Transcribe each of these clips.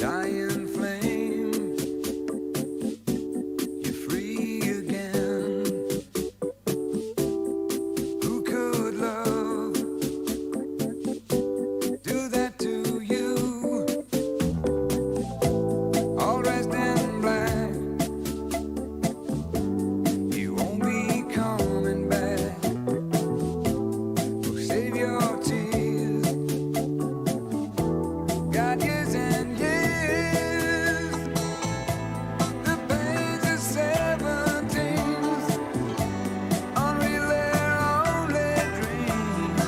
dying flame, you're free again. Who could love do that to you? All dressed in black, you won't be coming back. So save your tears, got years and years. The pains of 17s, unreal their only dreams.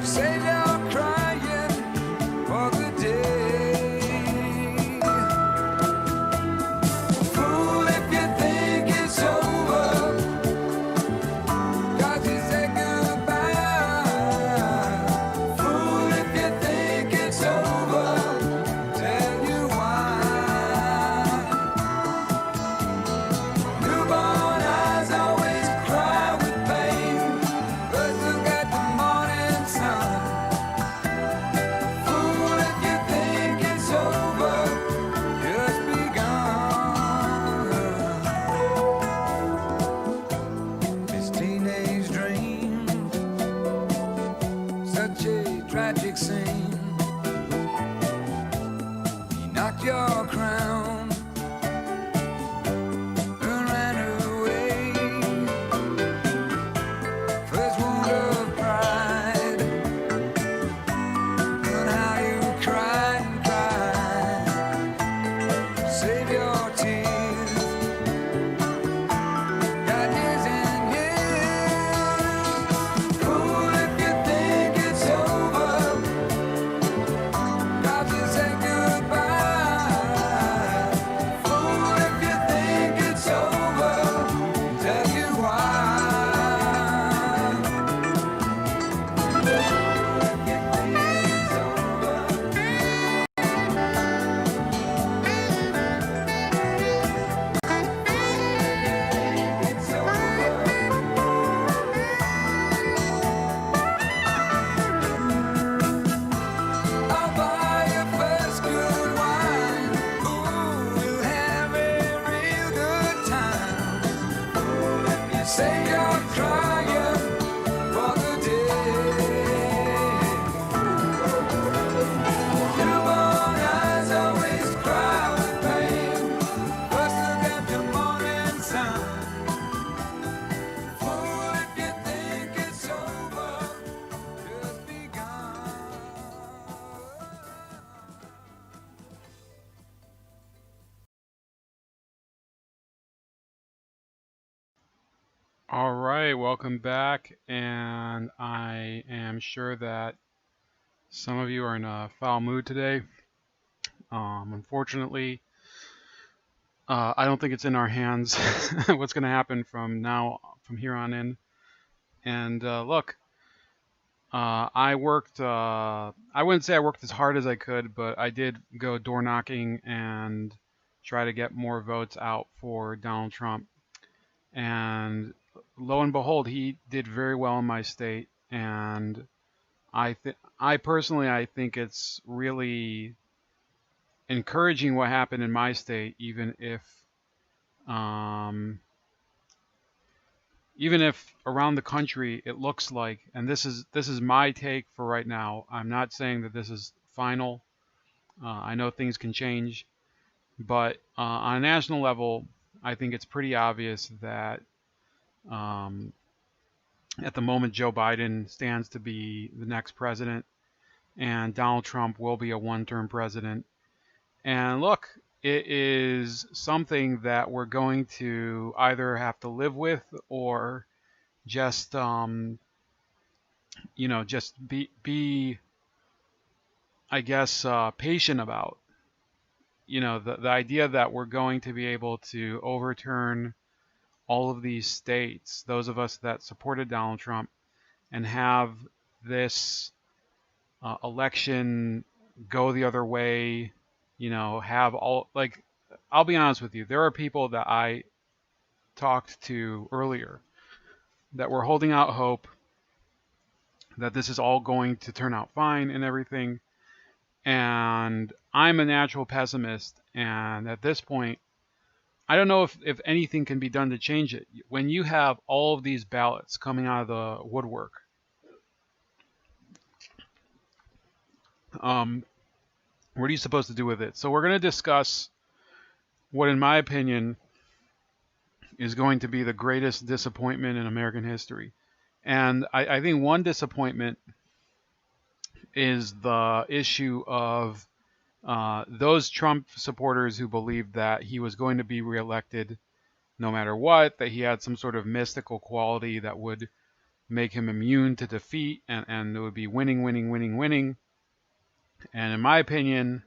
Save your crying for the day. Fool if you think it's over, 'cause you said goodbye. Fool if you think it's over, tell you why. Newborn eyes always cry with pain, but look at the morning sun. Fool if you think it's over, just begun. This teenage dream, such a tragic scene. You knocked your crown and ran away. First wound of pride, and how you cried and cried. Save your tears, got years and years. Fool if you think it's over, 'cause you said goodbye. Fool if you think it's over, tell you why. Fool if you think it's over. It's over. I'll buy your first good wine. Ooh, we'll have a real good time. You say you're crying for the day. Newborn eyes always cry with pain. First look at the morning sun. Fool if you think it's over, just begun. All right, welcome back, and I am sure that some of you are in a foul mood today. Unfortunately, I don't think it's in our hands what's going to happen from here on in. And look, I worked, I wouldn't say I worked as hard as I could, but I did go door knocking and try to get more votes out for Donald Trump. And lo and behold, he did very well in my state. And I personally, I think it's really encouraging what happened in my state, even if around the country it looks like, and this is my take for right now. I'm not saying that this is final. I know things can change, but on a national level, I think it's pretty obvious that at the moment Joe Biden stands to be the next president, and Donald Trump will be a one-term president. And look, it is something that we're going to either have to live with or just just be I guess patient about. The idea that we're going to be able to overturn all of these states, those of us that supported Donald Trump, and have this election go the other way, have all, like, I'll be honest with you, there are people that I talked to earlier that were holding out hope that this is all going to turn out fine and everything. And I'm a natural pessimist, and at this point, I don't know if anything can be done to change it. When you have all of these ballots coming out of the woodwork, what are you supposed to do with it? So we're going to discuss what, in my opinion, is going to be the greatest disappointment in American history. And I think one disappointment is the issue of those Trump supporters who believed that he was going to be reelected no matter what, that he had some sort of mystical quality that would make him immune to defeat, and it would be winning, winning, winning, winning. And in my opinion,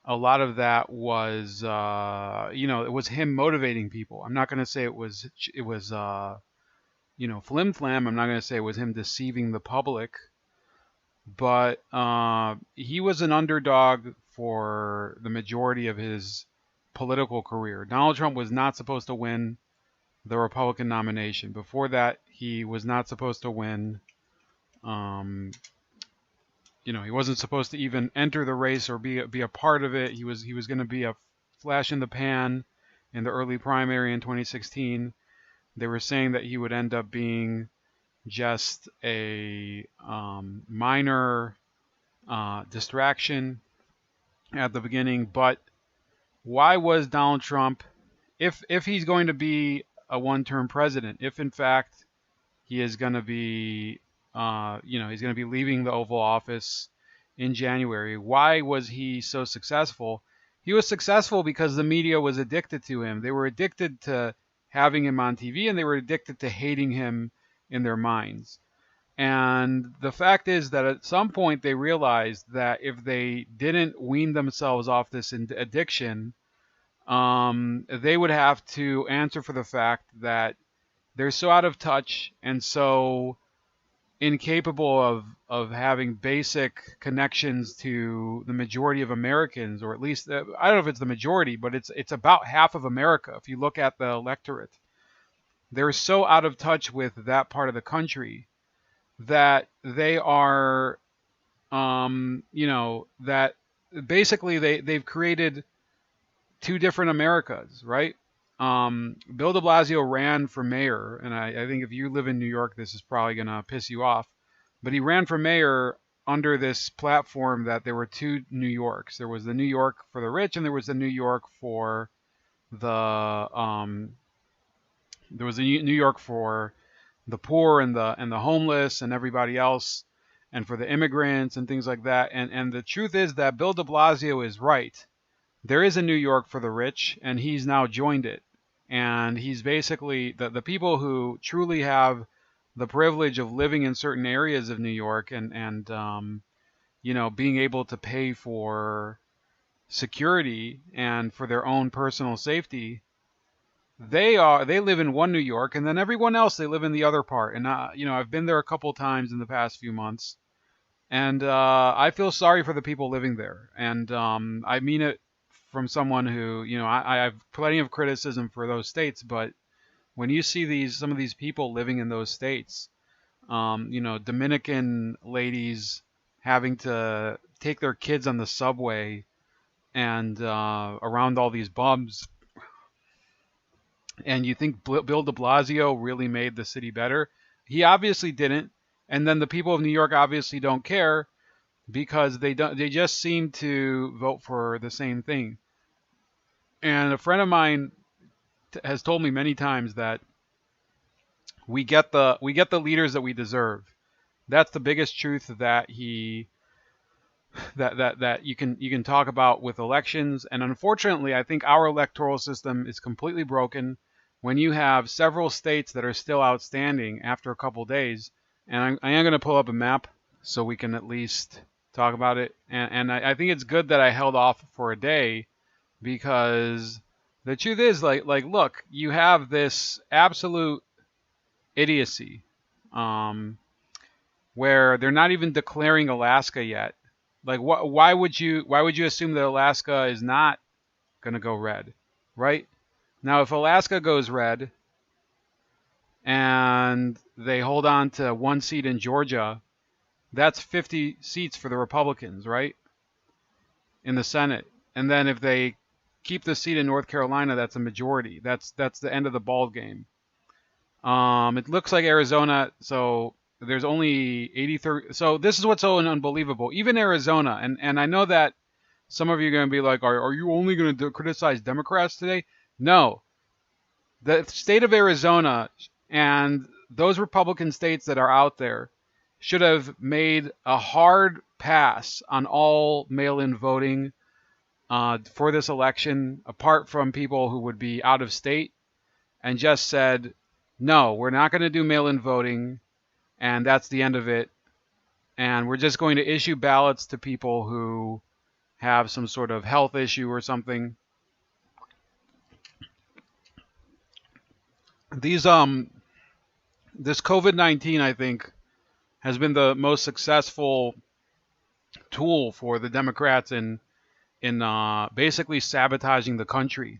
a lot of that was, it was him motivating people. I'm not going to say it was flim flam. I'm not going to say it was him deceiving the public, but he was an underdog for the majority of his political career. Donald Trump was not supposed to win the Republican nomination. Before that, he was not supposed to win. He wasn't supposed to even enter the race or be a part of it. He was going to be a flash in the pan in the early primary in 2016. They were saying that he would end up being just a minor distraction at the beginning. But why was Donald Trump, if he's going to be a one-term president, if in fact he is going to be, he's going to be leaving the Oval Office in January, why was he so successful? He was successful because the media was addicted to him. They were addicted to having him on TV, and they were addicted to hating him in their minds. And the fact is that at some point they realized that if they didn't wean themselves off this addiction, they would have to answer for the fact that they're so out of touch and so incapable of having basic connections to the majority of Americans, or at least, I don't know if it's the majority, but it's about half of America. If you look at the electorate, they're so out of touch with that part of the country that they are, that basically they've created two different Americas, right? Bill de Blasio ran for mayor, and I think if you live in New York, this is probably going to piss you off, but he ran for mayor under this platform that there were two New Yorks. There was the New York for the rich, and there was the New York for the New York for the poor and the homeless and everybody else, and for the immigrants and things like that. And the truth is that Bill de Blasio is right. There is a New York for the rich, and he's now joined it. And he's basically the people who truly have the privilege of living in certain areas of New York and being able to pay for security and for their own personal safety. They live in one New York, and then everyone else, they live in the other part. And I've been there a couple times in the past few months, and I feel sorry for the people living there. And I mean it from someone who, I have plenty of criticism for those states, but when you see some of these people living in those states, Dominican ladies having to take their kids on the subway and around all these bums, and you think Bill de Blasio really made the city better? He obviously didn't. And then the people of New York obviously don't care because they just seem to vote for the same thing. And a friend of mine has told me many times that we get the leaders that we deserve. That's the biggest truth that that you can talk about with elections. And unfortunately, I think our electoral system is completely broken when you have several states that are still outstanding after a couple days. And I am going to pull up a map so we can at least talk about it. And I think it's good that I held off for a day, because the truth is, like look, you have this absolute idiocy where they're not even declaring Alaska yet. Like, why would you assume that Alaska is not going to go red, right? Now, if Alaska goes red and they hold on to one seat in Georgia, that's 50 seats for the Republicans, right? in the Senate. And then if they keep the seat in North Carolina, that's a majority. That's the end of the ball game. It looks like Arizona, so there's only 83. So this is what's so unbelievable. Even Arizona, and I know that some of you are going to be like, are you only going to criticize Democrats today? No. The state of Arizona and those Republican states that are out there should have made a hard pass on all mail-in voting for this election, apart from people who would be out of state, and just said, no, we're not going to do mail-in voting, and that's the end of it. And we're just going to issue ballots to people who have some sort of health issue or something. This COVID-19, I think, has been the most successful tool for the Democrats in basically sabotaging the country,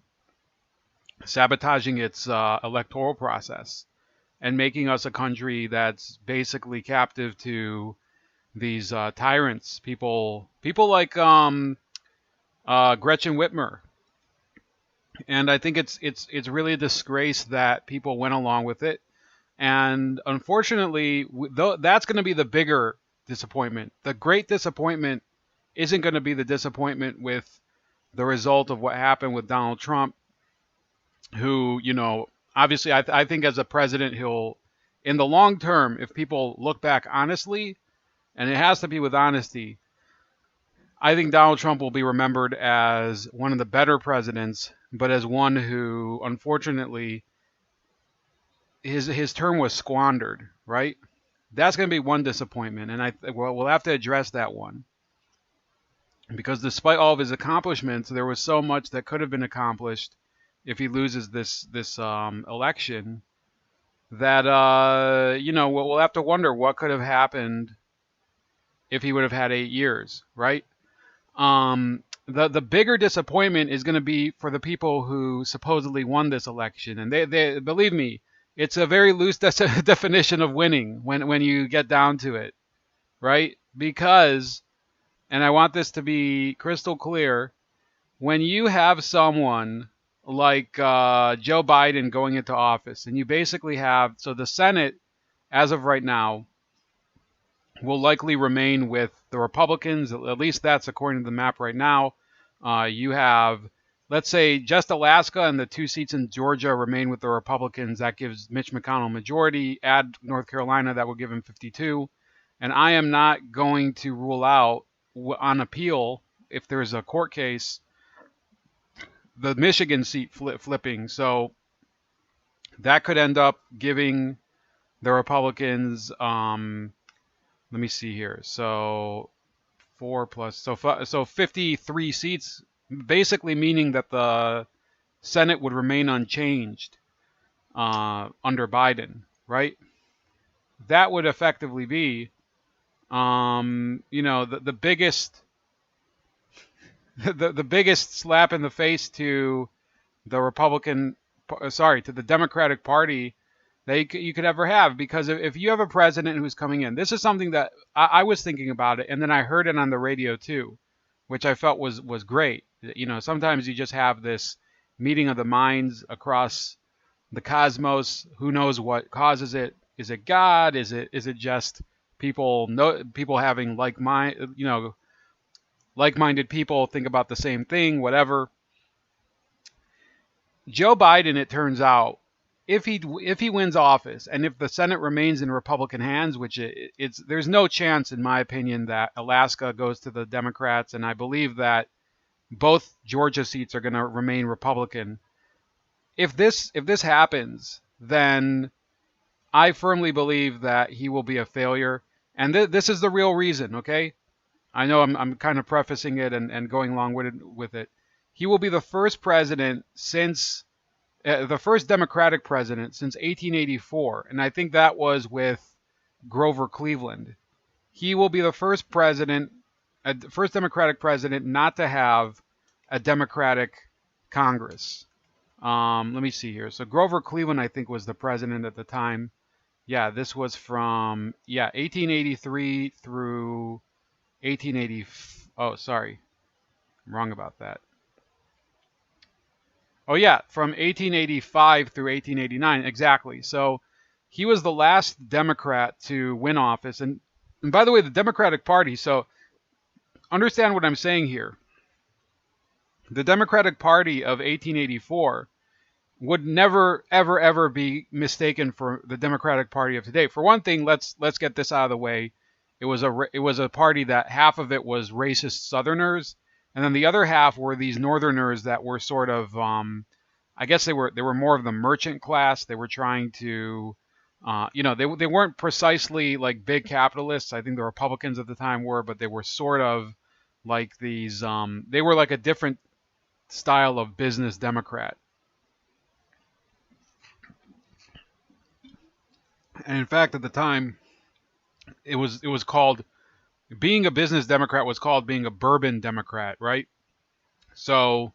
sabotaging its electoral process, and making us a country that's basically captive to these tyrants, people like Gretchen Whitmer. And I think it's really a disgrace that people went along with it. And unfortunately, that's going to be the bigger disappointment. The great disappointment isn't going to be the disappointment with the result of what happened with Donald Trump, who, obviously I think as a president, he'll, in the long term, if people look back honestly, and it has to be with honesty, I think Donald Trump will be remembered as one of the better presidents, but as one who, unfortunately, his term was squandered, right? That's going to be one disappointment, and we'll have to address that one. Because despite all of his accomplishments, there was so much that could have been accomplished if he loses this election that, we'll have to wonder what could have happened if he would have had 8 years, right? The bigger disappointment is going to be for the people who supposedly won this election. And they believe me, it's a very loose definition of winning when you get down to it, right? Because, and I want this to be crystal clear, when you have someone like Joe Biden going into office, and you basically have, so the Senate, as of right now, will likely remain with the Republicans. At least that's according to the map right now. You have, let's say, just Alaska and the 2 seats in Georgia remain with the Republicans. That gives Mitch McConnell a majority. Add North Carolina, that will give him 52. And I am not going to rule out on appeal, if there's a court case, the Michigan seat flipping. So that could end up giving the Republicans, let me see here. So 4 plus, so 53 seats, basically meaning that the Senate would remain unchanged under Biden, right? That would effectively be, the biggest, the biggest slap in the face to the to the Democratic Party that you could ever have. Because if you have a president who's coming in, this is something that I was thinking about it, and then I heard it on the radio too, which I felt was great. Sometimes you just have this meeting of the minds across the cosmos. Who knows what causes it? Is it God? Is it just people having like-minded people think about the same thing, whatever. Joe Biden, it turns out, if he wins office, and if the Senate remains in Republican hands, which there's no chance, in my opinion, that Alaska goes to the Democrats, and I believe that both Georgia seats are going to remain Republican. If this happens, then I firmly believe that he will be a failure, and this is the real reason. Okay, I know I'm kind of prefacing it and going along with it. He will be the first president since. The first Democratic president since 1884, and I think that was with Grover Cleveland. He will be the first Democratic president not to have a Democratic Congress. Let me see here. So Grover Cleveland, I think, was the president at the time. Yeah, this was from 1883 through 1880. Oh, sorry. I'm wrong about that. Oh yeah, from 1885 through 1889, exactly. So he was the last Democrat to win office. And by the way, the Democratic Party, so understand what I'm saying here. The Democratic Party of 1884 would never, ever, ever be mistaken for the Democratic Party of today. For one thing, let's get this out of the way. It was a party that half of it was racist Southerners, and then the other half were these Northerners that were sort of, I guess they were more of the merchant class. They were trying to, they weren't precisely like big capitalists. I think the Republicans at the time were, but they were sort of like these. They were like a different style of business Democrat. And in fact, at the time, it was called being a business Democrat was called being a bourbon Democrat, right? So,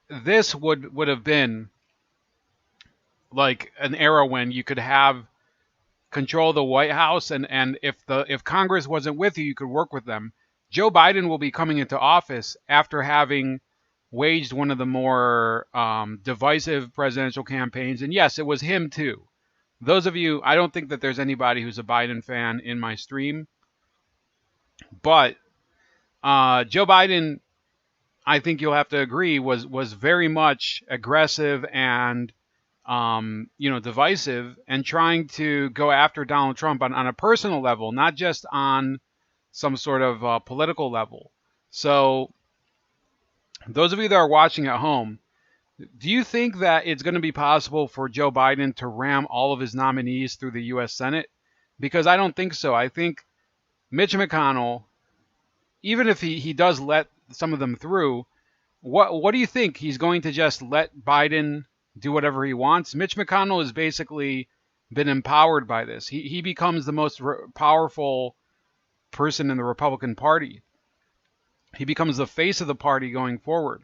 this would have been like an era when you could have control the White House, and if Congress wasn't with you, you could work with them. Joe Biden will be coming into office after having waged one of the more divisive presidential campaigns, and yes, it was him too. Those of you, I don't think that there's anybody who's a Biden fan in my stream, but Joe Biden, I think you'll have to agree, was very much aggressive and divisive and trying to go after Donald Trump on a personal level, not just on some sort of political level. So those of you that are watching at home, do you think that it's going to be possible for Joe Biden to ram all of his nominees through the U.S. Senate? Because I don't think so. I think Mitch McConnell, even if he does let some of them through, what do you think? He's going to just let Biden do whatever he wants? Mitch McConnell has basically been empowered by this. He becomes the most powerful person in the Republican Party. He becomes the face of the party going forward.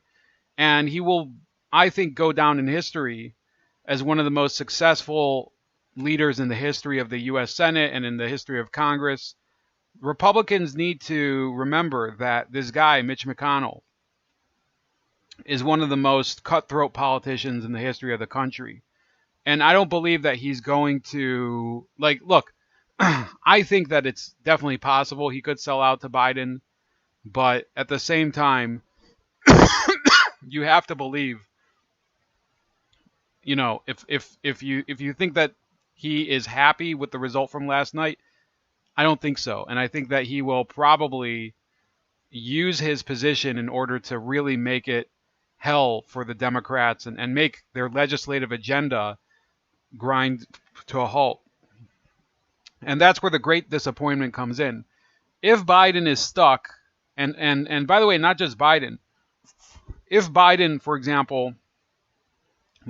And he will, I think, go down in history as one of the most successful leaders in the history of the U.S. Senate and in the history of Congress. Republicans need to remember that this guy, Mitch McConnell, is one of the most cutthroat politicians in the history of the country. And I don't believe that he's going to, look, I think that it's definitely possible he could sell out to Biden, but at the same time, you have to believe, if you think that he is happy with the result from last night, I don't think so. And I think that he will probably use his position in order to really make it hell for the Democrats and make their legislative agenda grind to a halt. And that's where the great disappointment comes in. If Biden is stuck, and by the way, not just Biden, if Biden, for example,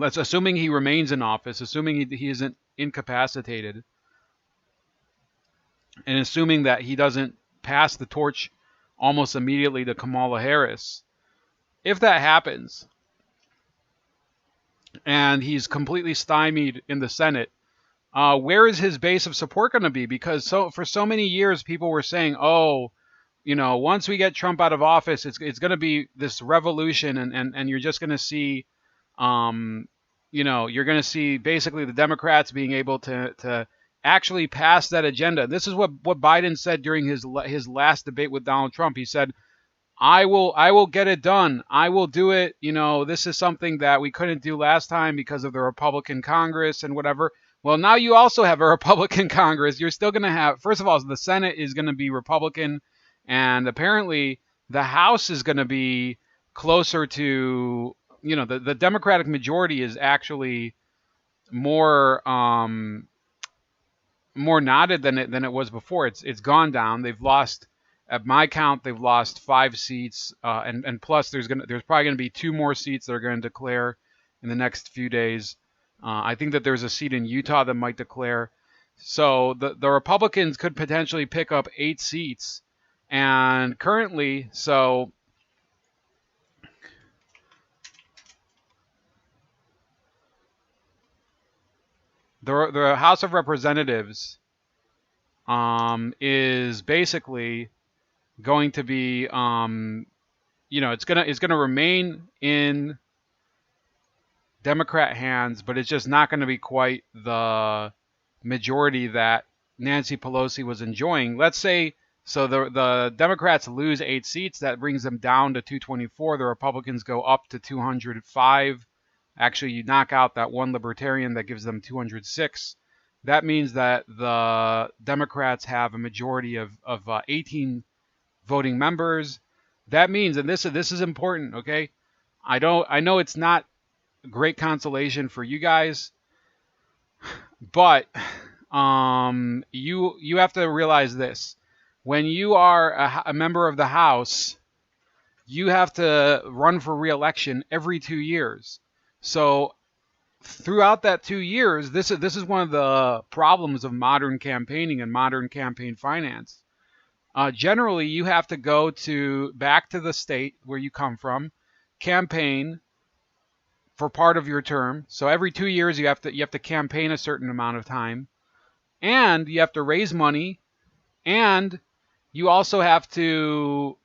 assuming he remains in office, assuming he isn't incapacitated, and assuming that he doesn't pass the torch almost immediately to Kamala Harris, if that happens, and he's completely stymied in the Senate, where is his base of support going to be? Because for so many years, people were saying, once we get Trump out of office, it's going to be this revolution, and you're just going to see, you're going to see basically the Democrats being able to actually pass that agenda. This is what Biden said during his last debate with Donald Trump. He said, I will get it done. I will do it. This is something that we couldn't do last time because of the Republican Congress and whatever. Well, now you also have a Republican Congress. You're still going to have, first of all, the Senate is going to be Republican, and apparently the House is going to be closer to, the Democratic majority is actually more knotted than it was before. It's gone down. They've lost, at my count, they've lost 5 seats, and plus there's probably going to be 2 more seats that are going to declare in the next few days. I think that there's a seat in Utah that might declare. So the Republicans could potentially pick up 8 seats, and currently, so the House of Representatives is basically going to be, it's gonna remain in Democrat hands, but it's just not going to be quite the majority that Nancy Pelosi was enjoying. Let's say, so the Democrats lose 8 seats, that brings them down to 224. The Republicans go up to 205. Actually, you knock out that one Libertarian, that gives them 206. That means that the Democrats have a majority of 18 voting members. That means, and this is important, okay? I know it's not great consolation for you guys, but you have to realize this: when you are a member of the House, you have to run for re-election every 2 years. So throughout that 2 years, this is one of the problems of modern campaigning and modern campaign finance. Generally, you have to go back to the state where you come from, campaign for part of your term. So every 2 years, you have to campaign a certain amount of time, and you have to raise money, and you also have to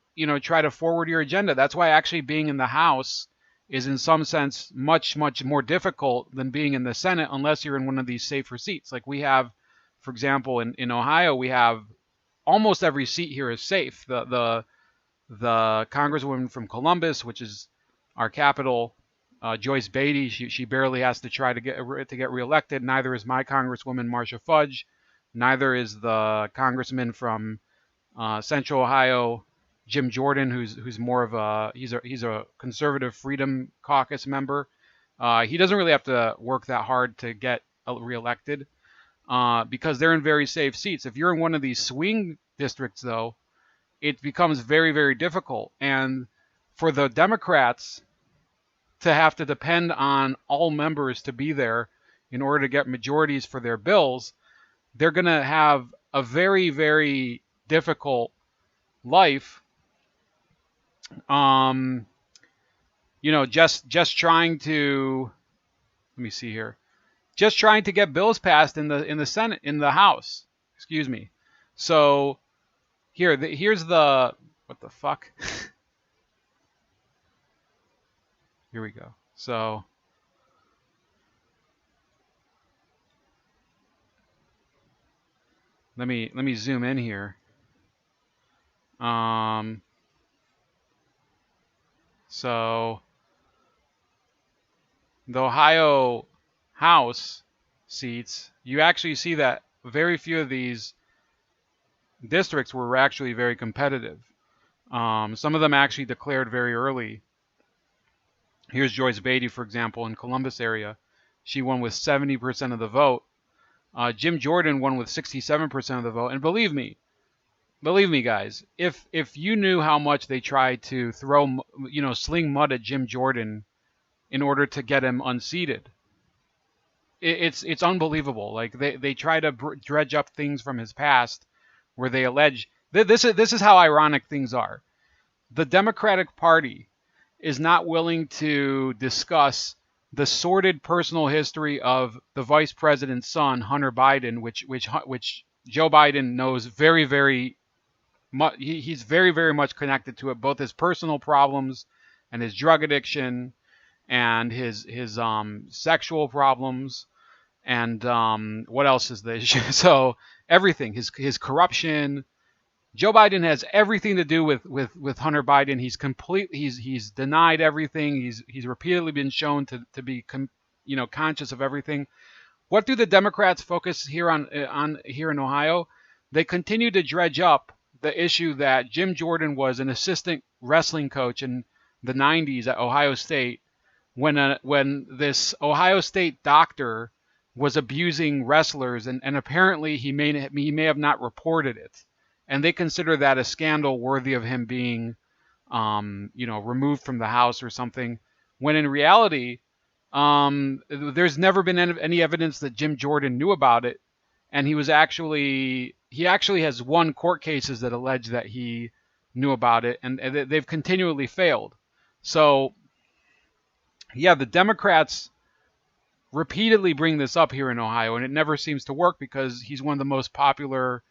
try to forward your agenda. That's why actually being in the House is in some sense much more difficult than being in the Senate, unless you're in one of these safer seats. Like we have, for example, in Ohio, we have almost every seat here is safe. The Congresswoman from Columbus, which is our capital, Joyce Beatty, she barely has to try to get reelected. Neither is my Congresswoman Marcia Fudge. Neither is the Congressman from Central Ohio, Jim Jordan, who's more of he's a conservative Freedom Caucus member. He doesn't really have to work that hard to get reelected because they're in very safe seats. If you're in one of these swing districts, though, it becomes very, very difficult. And for the Democrats to have to depend on all members to be there in order to get majorities for their bills, they're going to have a very, very difficult life. Just trying to, let me see here, just trying to get bills passed in the Senate, in the House. Excuse me. So here's the what the fuck. Here we go. So let me zoom in here. So the Ohio House seats, you actually see that very few of these districts were actually very competitive. Some of them actually declared very early. Here's Joyce Beatty, for example, in Columbus area. She won with 70% of the vote. Jim Jordan won with 67% of the vote. And believe me, guys, if you knew how much they tried to throw, sling mud at Jim Jordan in order to get him unseated, it's unbelievable. Like they try to dredge up things from his past, where they allege this is how ironic things are. The Democratic Party is not willing to discuss the sordid personal history of the vice president's son, Hunter Biden, which Joe Biden knows very, very much. He's very, very much connected to it, both his personal problems and his drug addiction and his sexual problems and what else is the issue? So everything, his corruption. Joe Biden has everything to do with Hunter Biden. He's denied everything. He's repeatedly been shown to be conscious of everything. What do the Democrats focus here on here in Ohio? They continue to dredge up the issue that Jim Jordan was an assistant wrestling coach in the 90s at Ohio State when this Ohio State doctor was abusing wrestlers, and apparently he may have not reported it. And they consider that a scandal worthy of him being, removed from the House or something. When in reality, there's never been any evidence that Jim Jordan knew about it, and he actually has won court cases that allege that he knew about it, and they've continually failed. So, yeah, the Democrats repeatedly bring this up here in Ohio, and it never seems to work because he's one of the most popular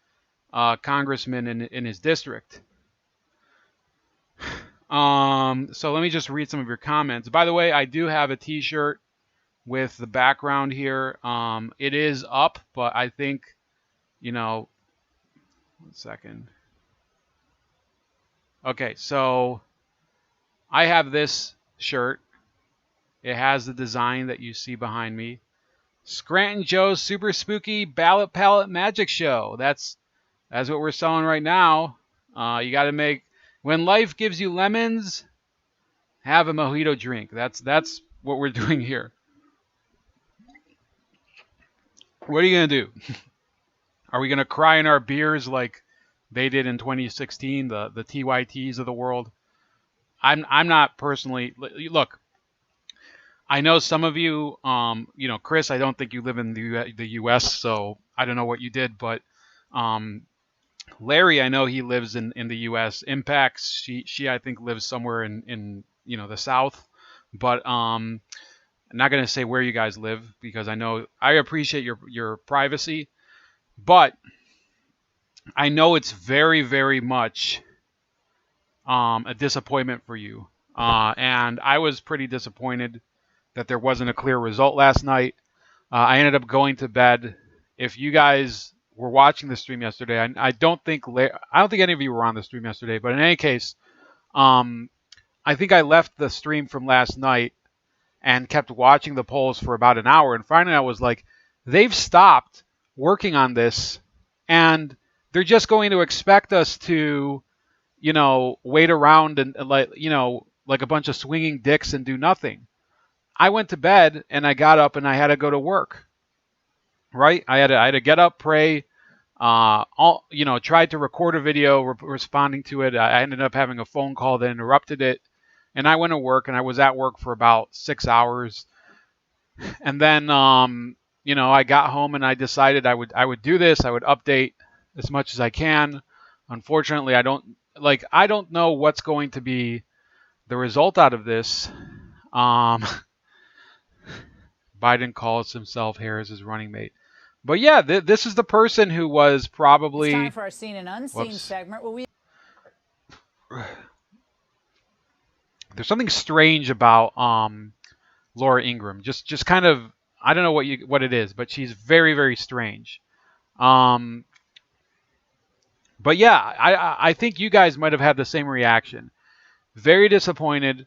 congressman in his district. So let me just read some of your comments. By the way, I do have a T-shirt with the background here. It is up, but I think, you know, 1 second. Okay, so I have this shirt. It has the design that you see behind me. Scranton Joe's Super Spooky Ballot Pallet Magic Show. That's what we're selling right now. You got to make, when life gives you lemons, have a mojito drink. That's what we're doing here. What are you gonna do? Are we gonna cry in our beers like they did in 2016, the TYTs of the world? I'm not personally. Look, I know some of you, Chris, I don't think you live in the U.S., so I don't know what you did, but Larry, I know he lives in the U.S. Impacts, she I think lives somewhere in the South, but I'm not gonna say where you guys live because I appreciate your privacy, but I know it's very very much a disappointment for you, and I was pretty disappointed that there wasn't a clear result last night. I ended up going to bed. If you guys were watching the stream yesterday, I don't think any of you were on the stream yesterday, but in any case, I think I left the stream from last night and kept watching the polls for about an hour, and finally I was like, they've stopped working on this, and they're just going to expect us to, wait around and like a bunch of swinging dicks and do nothing. I went to bed and I got up and I had to go to work. Right? I had to get up, pray, tried to record a video responding to it. I ended up having a phone call that interrupted it, and I went to work and I was at work for about 6 hours, and then I got home and I decided I would do this. I would update as much as I can. Unfortunately, I don't know what's going to be the result out of this. Biden calls himself Harris's running mate. But yeah, this is the person who was probably. It's time for our seen and unseen segment. There's something strange about Laura Ingraham. Just kind of, I don't know what it is, but she's very very strange. But yeah, I think you guys might have had the same reaction. Very disappointed.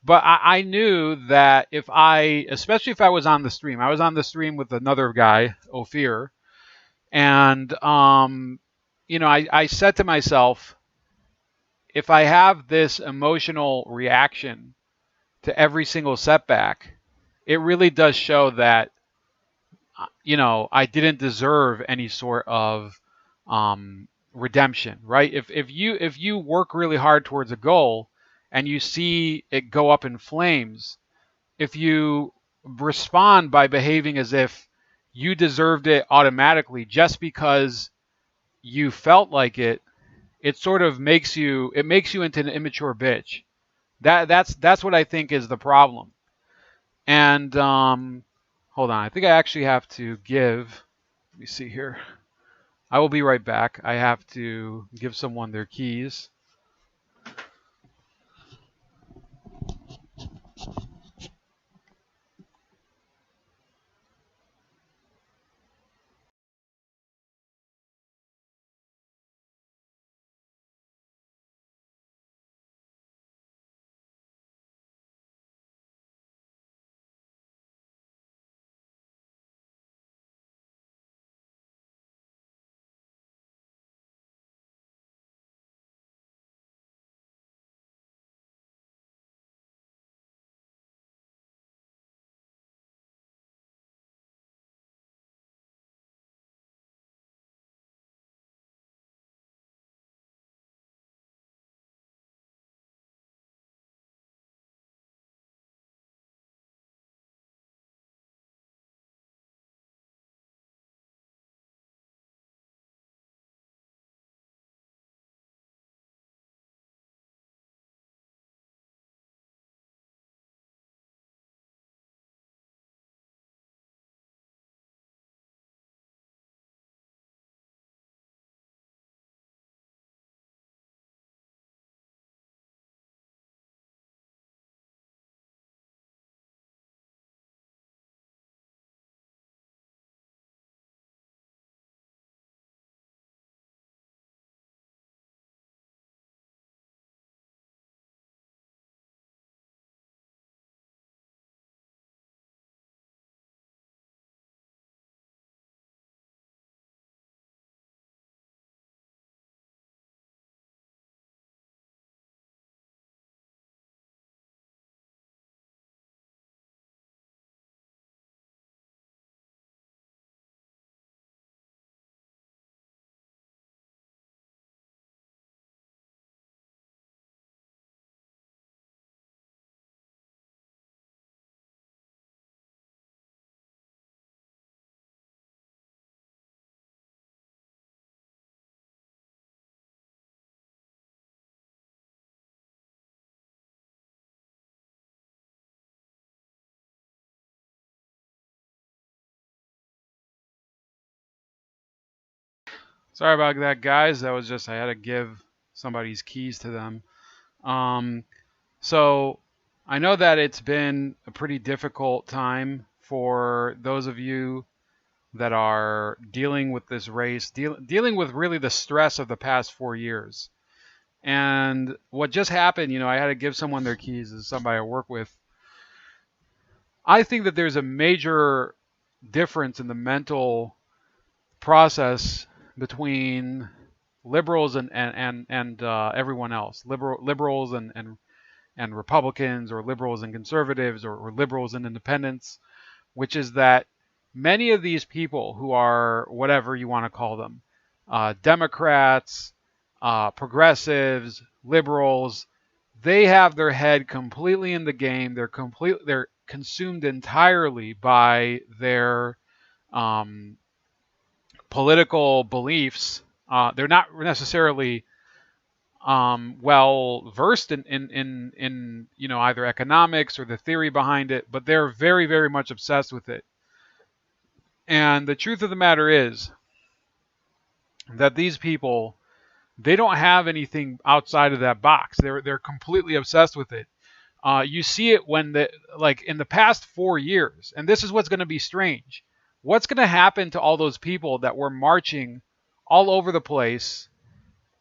But I knew that especially if I was on the stream, I was on the stream with another guy, Ophir, and I said to myself, if I have this emotional reaction to every single setback, it really does show that I didn't deserve any sort of redemption, right? If you work really hard towards a goal and you see it go up in flames, if you respond by behaving as if you deserved it automatically just because you felt like it sort of makes you into an immature bitch. That's what I think is the problem. And hold on, I think I actually have to give. Let me see here. I will be right back. I have to give someone their keys. Sorry about that, guys. That was just I had to give somebody's keys to them. So I know that it's been a pretty difficult time for those of you that are dealing with this race, dealing with really the stress of the past 4 years. And what just happened, I had to give someone their keys, as somebody I work with. I think that there's a major difference in the mental process between liberals and everyone else, liberals and Republicans, or liberals and conservatives, or liberals and independents, which is that many of these people who are whatever you want to call them, Democrats, progressives, liberals, they have their head completely in the game. They're consumed entirely by their political beliefs. They're not necessarily well versed in either economics or the theory behind it, but they're very, very much obsessed with it. And the truth of the matter is that these people, they don't have anything outside of that box. They're completely obsessed with it. You see it when in the past 4 years, and this is what's going to be strange. What's going to happen to all those people that were marching all over the place,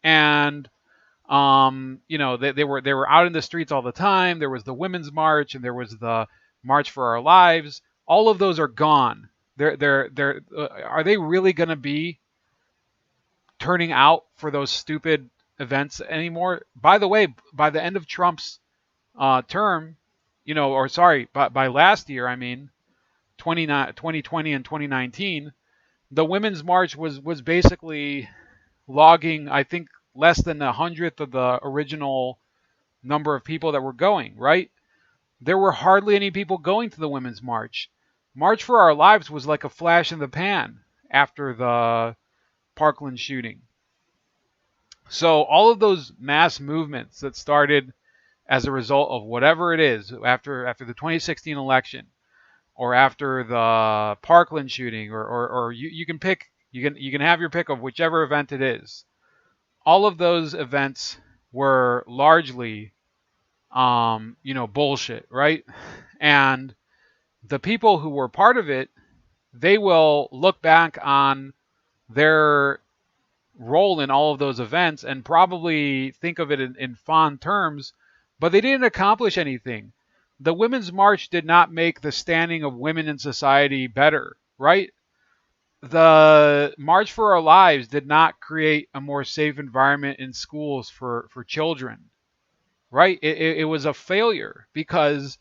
and they were out in the streets all the time. There was the Women's March, and there was the March for Our Lives. All of those are gone. Are they really going to be turning out for those stupid events anymore? By the way, by the end of Trump's term, by last year, 2020 and 2019, the Women's March was basically logging, I think, less than 100th of the original number of people that were going, right? There were hardly any people going to the Women's March. March for Our Lives was like a flash in the pan after the Parkland shooting. So all of those mass movements that started as a result of whatever it is, after the 2016 election, or after the Parkland shooting, or you can pick, you can have your pick of whichever event it is. All of those events were largely, bullshit, right? And the people who were part of it, they will look back on their role in all of those events and probably think of it in fond terms, but they didn't accomplish anything. The Women's March did not make the standing of women in society better, right? The March for Our Lives did not create a more safe environment in schools for children, right? It was a failure because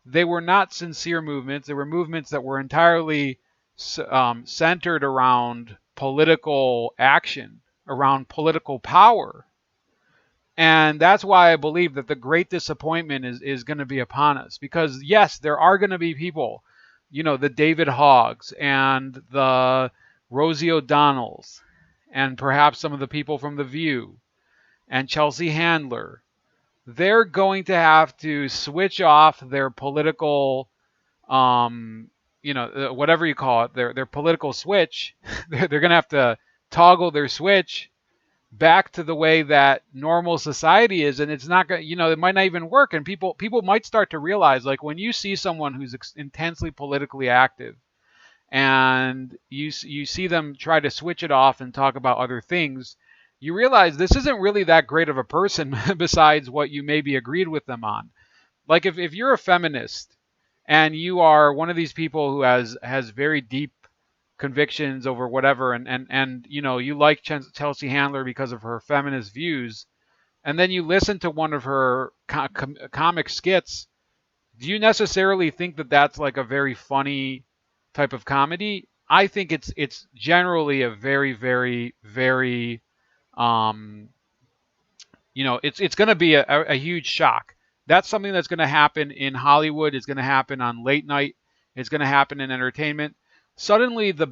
they were not sincere movements. They were movements that were entirely centered around political action, around political power. And that's why I believe that the great disappointment is going to be upon us. Because, yes, there are going to be people, the David Hoggs and the Rosie O'Donnells, and perhaps some of the people from The View and Chelsea Handler. They're going to have to switch off their political, whatever you call it, their political switch. They're going to have to toggle their switch back to the way that normal society is, and it's not going, it might not even work. And people might start to realize, like, when you see someone who's intensely politically active, and you see them try to switch it off and talk about other things, you realize this isn't really that great of a person besides what you maybe agreed with them on. Like, if you're a feminist and you are one of these people who has very deep convictions over whatever, and you like Chelsea Handler because of her feminist views, and then you listen to one of her comic skits, do you necessarily think that that's like a very funny type of comedy? I think it's generally a very, very, very it's going to be a huge shock. That's something that's going to happen in Hollywood. It's going to happen on late night. It's going to happen in entertainment. Suddenly, the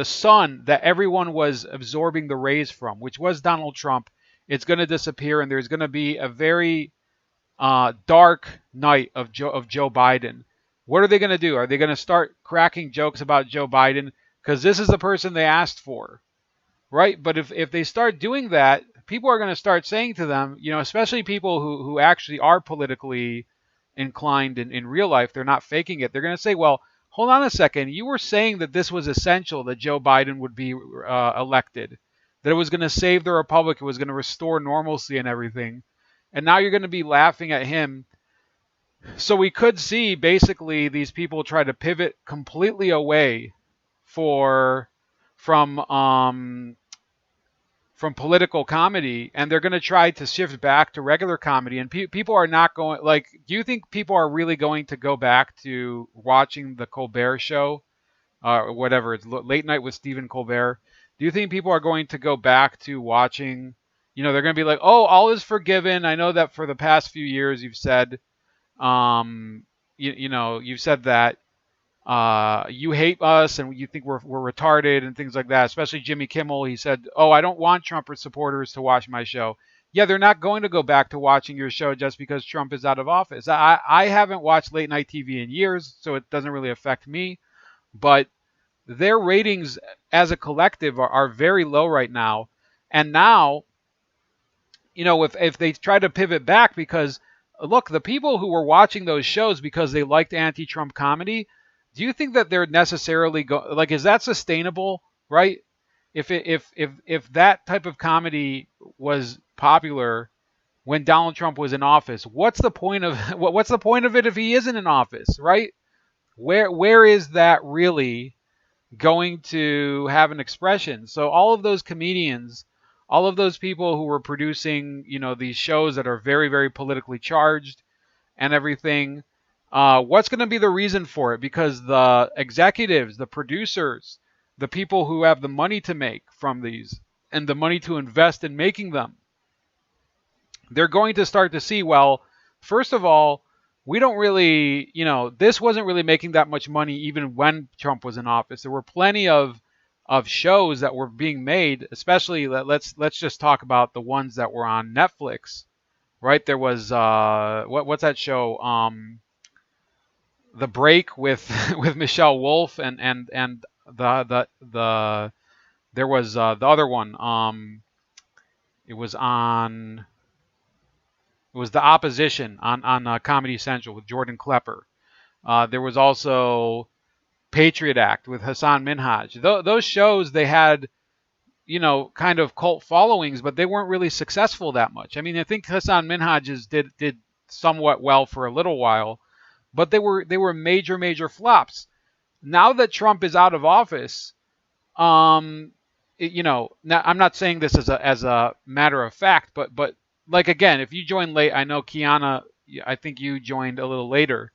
sun that everyone was absorbing the rays from, which was Donald Trump, it's going to disappear, and there's going to be a very dark night of Joe Biden. What are they going to do? Are they going to start cracking jokes about Joe Biden? Because this is the person they asked for. right? But if they start doing that, people are going to start saying to them, especially people who actually are politically inclined in real life, they're not faking it. They're going to say, well, hold on a second. You were saying that this was essential, that Joe Biden would be elected, that it was going to save the republic, it was going to restore normalcy and everything. And now you're going to be laughing at him. So we could see basically these people try to pivot completely away from political comedy, and they're going to try to shift back to regular comedy. And people are not going, like, do you think people are really going to go back to watching the Colbert Show, or whatever, it's Late Night with Stephen Colbert? Do you think people are going to go back to watching, they're going to be like, oh, all is forgiven. I know that for the past few years you've said, you've said that you hate us and you think we're retarded and things like that. Especially Jimmy Kimmel, he said, "Oh, I don't want Trump supporters to watch my show." Yeah, they're not going to go back to watching your show just because Trump is out of office. I haven't watched late night TV in years, so it doesn't really affect me. But their ratings as a collective are very low right now. And now, if they try to pivot back, because look, the people who were watching those shows because they liked anti-Trump comedy, do you think that they're necessarily like, is that sustainable, right? If that type of comedy was popular when Donald Trump was in office, what's the point of it if he isn't in office, right? Where is that really going to have an expression? So all of those comedians, all of those people who were producing, these shows that are very, very politically charged and everything, what's going to be the reason for it? Because the executives, the producers, the people who have the money to make from these and the money to invest in making them, they're going to start to see, well, first of all, we don't really, this wasn't really making that much money even when Trump was in office. There were plenty of shows that were being made, especially, let's just talk about the ones that were on Netflix, right? There was what's that show? The Break with with Michelle Wolf and the there was the other one. It was The Opposition on Comedy Central with Jordan Klepper. There was also Patriot Act with Hassan Minhaj. Those shows, they had, kind of cult followings, but they weren't really successful that much. I mean, I think Hassan Minhaj's did somewhat well for a little while, but they were major flops. Now that Trump is out of office, now I'm not saying this as a matter of fact, but like, again, if you joined late, I know Kiana, I think you joined a little later.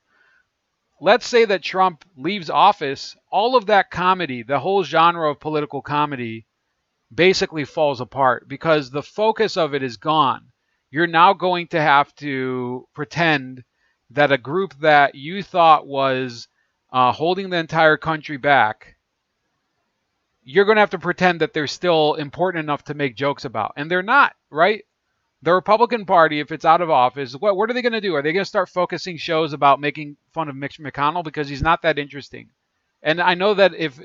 Let's say that Trump leaves office, all of that comedy, the whole genre of political comedy, basically falls apart because the focus of it is gone. You're now going to have to pretend that a group that you thought was holding the entire country back, you're going to have to pretend that they're still important enough to make jokes about. And they're not, right? The Republican Party, if it's out of office, what are they going to do? Are they going to start focusing shows about making fun of Mitch McConnell because he's not that interesting? And I know that if,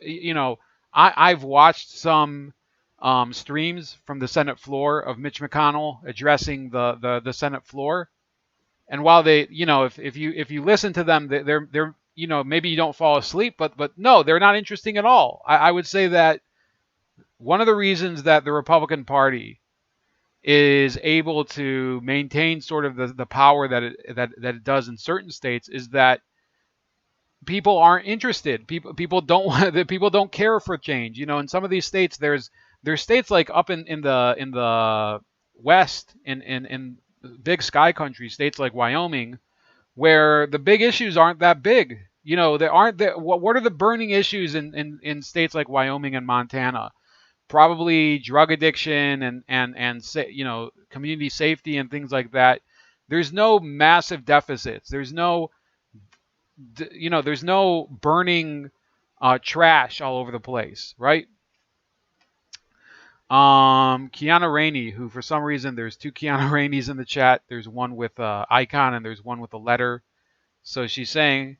I've watched some streams from the Senate floor of Mitch McConnell addressing the Senate floor. And while they, if you listen to them, they're maybe you don't fall asleep, but no, they're not interesting at all. I would say that one of the reasons that the Republican Party is able to maintain sort of the power that it does in certain states is that people aren't interested. People don't care for change. In some of these states, there's states like up in the West, in big sky country, states like Wyoming, where the big issues aren't that big. There aren't what are the burning issues in states like Wyoming and Montana? Probably drug addiction and community safety and things like that. There's no massive deficits. There's no burning trash all over the place, right? Kiana Rainey, who for some reason there's two Kiana Raineys in the chat. There's one with icon and there's one with a letter. So she's saying,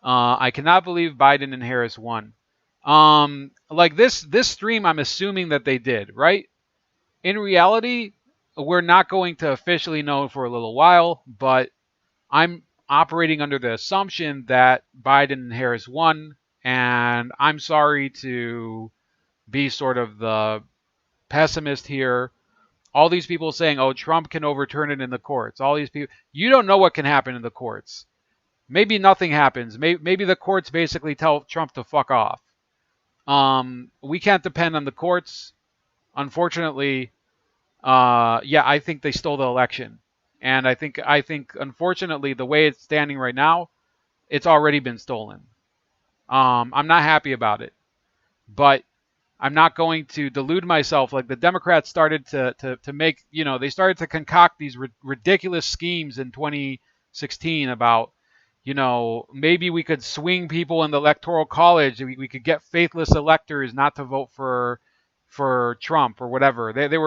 I cannot believe Biden and Harris won. Like this stream, I'm assuming that they did, right? In reality, we're not going to officially know for a little while, but I'm operating under the assumption that Biden and Harris won, and I'm sorry to be sort of the pessimist here. All these people saying, oh, Trump can overturn it in the courts. All these people, you don't know what can happen in the courts. Maybe nothing happens. Maybe the courts basically tell Trump to fuck off. We can't depend on the courts. Unfortunately, yeah, I think they stole the election. And I think unfortunately, the way it's standing right now, it's already been stolen. I'm not happy about it. But I'm not going to delude myself. Like the Democrats started to make, they started to concoct these ridiculous schemes in 2016 about, maybe we could swing people in the electoral college. We could get faithless electors not to vote for Trump or whatever. They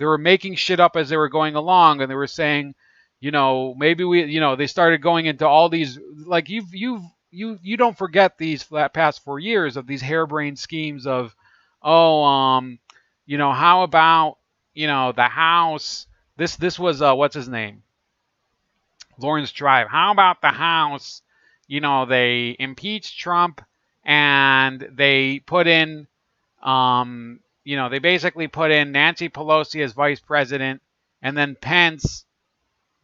were making shit up as they were going along, and they were saying, maybe they started going into all these, like you don't forget these past 4 years of these harebrained schemes of, how about, the House? This was what's his name? Lawrence Tribe. How about the House? They impeached Trump and they put in, they basically put in Nancy Pelosi as vice president, and then Pence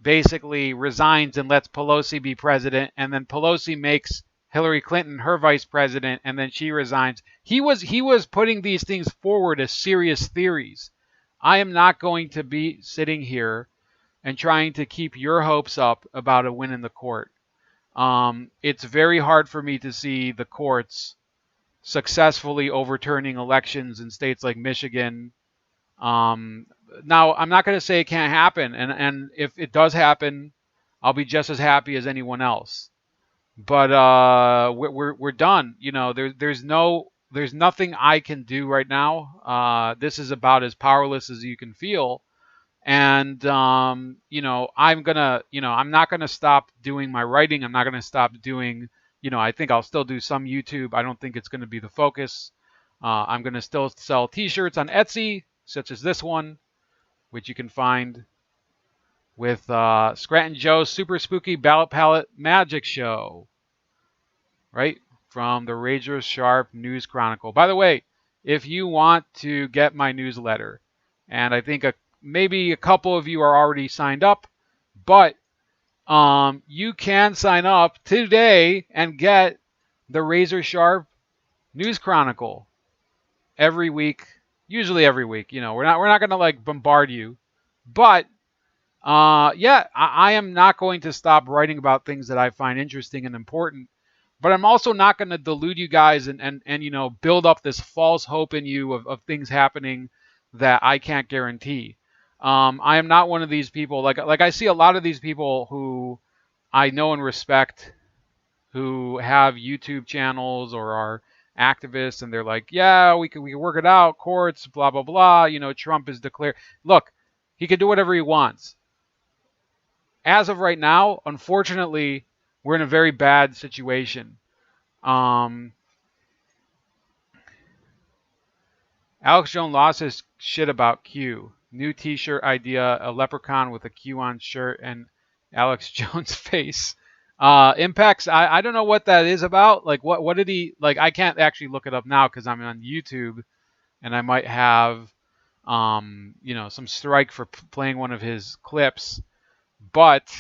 basically resigns and lets Pelosi be president, and then Pelosi makes Hillary Clinton her vice president, and then she resigns. He was putting these things forward as serious theories. I am not going to be sitting here and trying to keep your hopes up about a win in the court. It's very hard for me to see the courts successfully overturning elections in states like Michigan. Now, I'm not going to say it can't happen, and if it does happen, I'll be just as happy as anyone else. But we're done. There's nothing I can do right now. This is about as powerless as you can feel. And I'm not gonna stop doing my writing. I'm not gonna stop doing. I think I'll still do some YouTube. I don't think it's gonna be the focus. I'm gonna still sell T-shirts on Etsy, such as this one, which you can find with Scranton Joe's Super Spooky Ballot Pallet Magic Show, right? From the Razor Sharp News Chronicle. By the way, if you want to get my newsletter, and I think maybe a couple of you are already signed up, but you can sign up today and get the Razor Sharp News Chronicle every week, usually every week. We're not going to like bombard you, but yeah, I am not going to stop writing about things that I find interesting and important. But I'm also not going to delude you guys and build up this false hope in you of things happening that I can't guarantee. I am not one of these people. Like I see a lot of these people who I know and respect, who have YouTube channels or are activists, and they're like, yeah, we can work it out, courts, blah blah blah. Trump is declared. Look, he can do whatever he wants. As of right now, unfortunately, we're in a very bad situation. Alex Jones lost his shit about Q. New T-shirt idea: a leprechaun with a Q on shirt and Alex Jones' face. Impacts. I don't know what that is about. Like, what did he like? I can't actually look it up now because I'm on YouTube, and I might have, some strike for playing one of his clips. But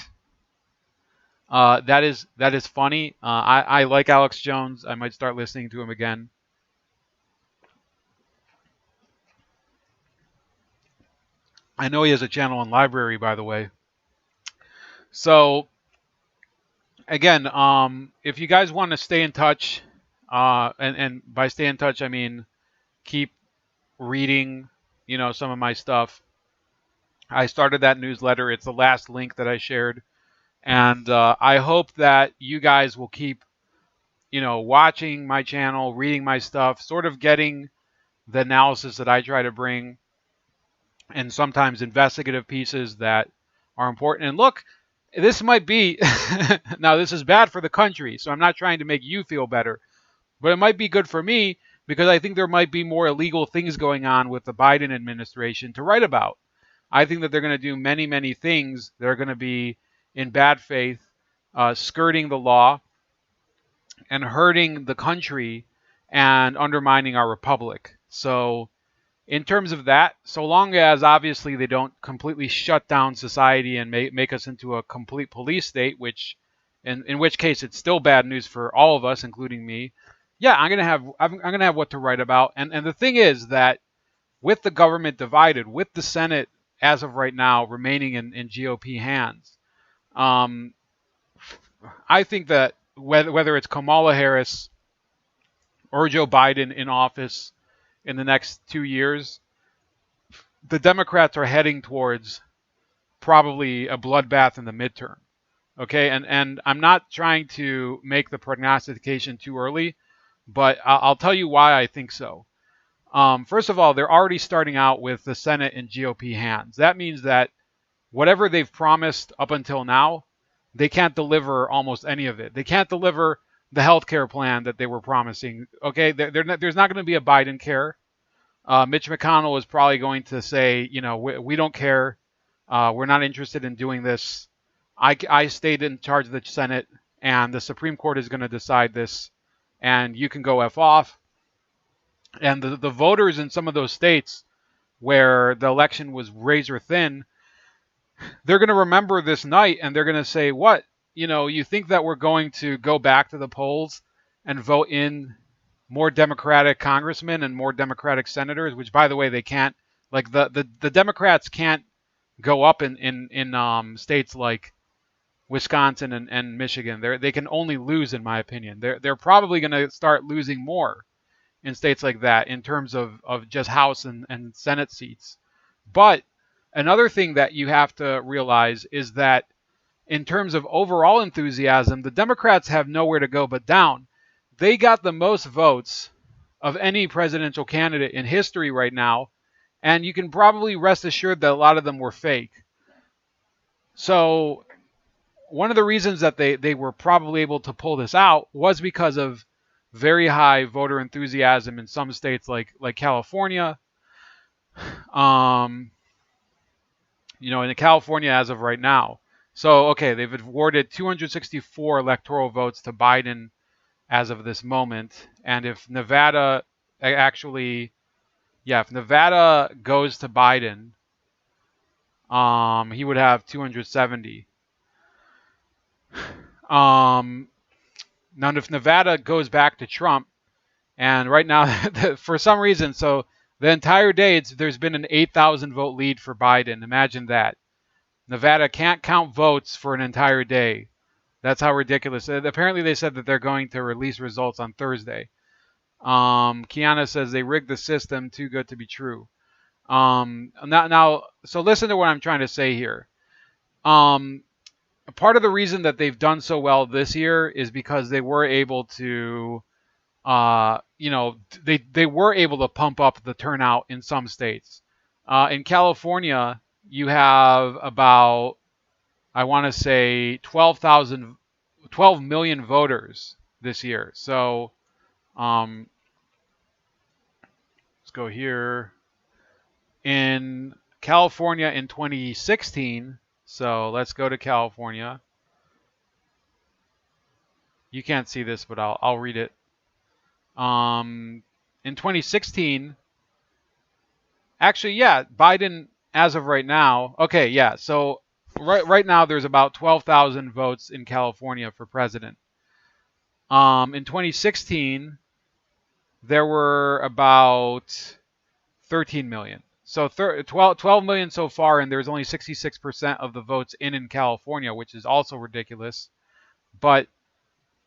that is funny. I like Alex Jones. I might start listening to him again. I know he has a channel on Library, by the way. So, again, if you guys want to stay in touch, and by stay in touch, I mean keep reading, some of my stuff. I started that newsletter. It's the last link that I shared. And I hope that you guys will keep, watching my channel, reading my stuff, sort of getting the analysis that I try to bring, and sometimes investigative pieces that are important. And look, this might be, now this is bad for the country, so I'm not trying to make you feel better, but it might be good for me because I think there might be more illegal things going on with the Biden administration to write about. I think that they're going to do many, many things that are going to be in bad faith, skirting the law and hurting the country and undermining our republic. So in terms of that, so long as obviously they don't completely shut down society and make us into a complete police state, which in which case it's still bad news for all of us, including me. Yeah, I'm gonna have what to write about. And the thing is that with the government divided, with the Senate as of right now remaining in GOP hands, I think that whether it's Kamala Harris or Joe Biden in office in the next 2 years, the Democrats are heading towards probably a bloodbath in the midterm. Okay, and I'm not trying to make the prognostication too early, but I'll tell you why I think so. First of all, they're already starting out with the Senate in GOP hands. That means that whatever they've promised up until now, they can't deliver almost any of it. They can't deliver the healthcare plan that they were promising. Okay, there's not going to be a Biden care. Mitch McConnell is probably going to say, we don't care. We're not interested in doing this. I stayed in charge of the Senate, and the Supreme Court is going to decide this, and you can go F off. And the voters in some of those states where the election was razor thin, they're going to remember this night, and they're going to say, what? You think that we're going to go back to the polls and vote in more Democratic congressmen and more Democratic senators, which, by the way, they can't. Like the Democrats can't go up in states like Wisconsin and Michigan. They can only lose, in my opinion. They're probably going to start losing more in states like that in terms of just House and Senate seats. But another thing that you have to realize is that in terms of overall enthusiasm, the Democrats have nowhere to go but down. They got the most votes of any presidential candidate in history right now, and you can probably rest assured that a lot of them were fake. So one of the reasons that they were probably able to pull this out was because of very high voter enthusiasm in some states like California. In California as of right now. So, okay, they've awarded 264 electoral votes to Biden as of this moment. And if Nevada if Nevada goes to Biden, he would have 270. Now, if Nevada goes back to Trump, and right now, for some reason, so the entire day, there's been an 8,000 vote lead for Biden. Imagine that. Nevada can't count votes for an entire day. That's how ridiculous. Apparently, they said that they're going to release results on Thursday. Kiana says they rigged the system, too good to be true. So listen to what I'm trying to say here. Part of the reason that they've done so well this year is because they were able to, they were able to pump up the turnout in some states. In California, you have about, I want to say, 12 million voters this year. So, let's go here. In California in 2016, so let's go to California. You can't see this, but I'll read it. In 2016, actually, yeah, Biden, as of right now, okay, yeah, so right now there's about 12,000 votes in California for president. In 2016, there were about 13 million. So 12 million so far, and there's only 66% of the votes in California, which is also ridiculous. But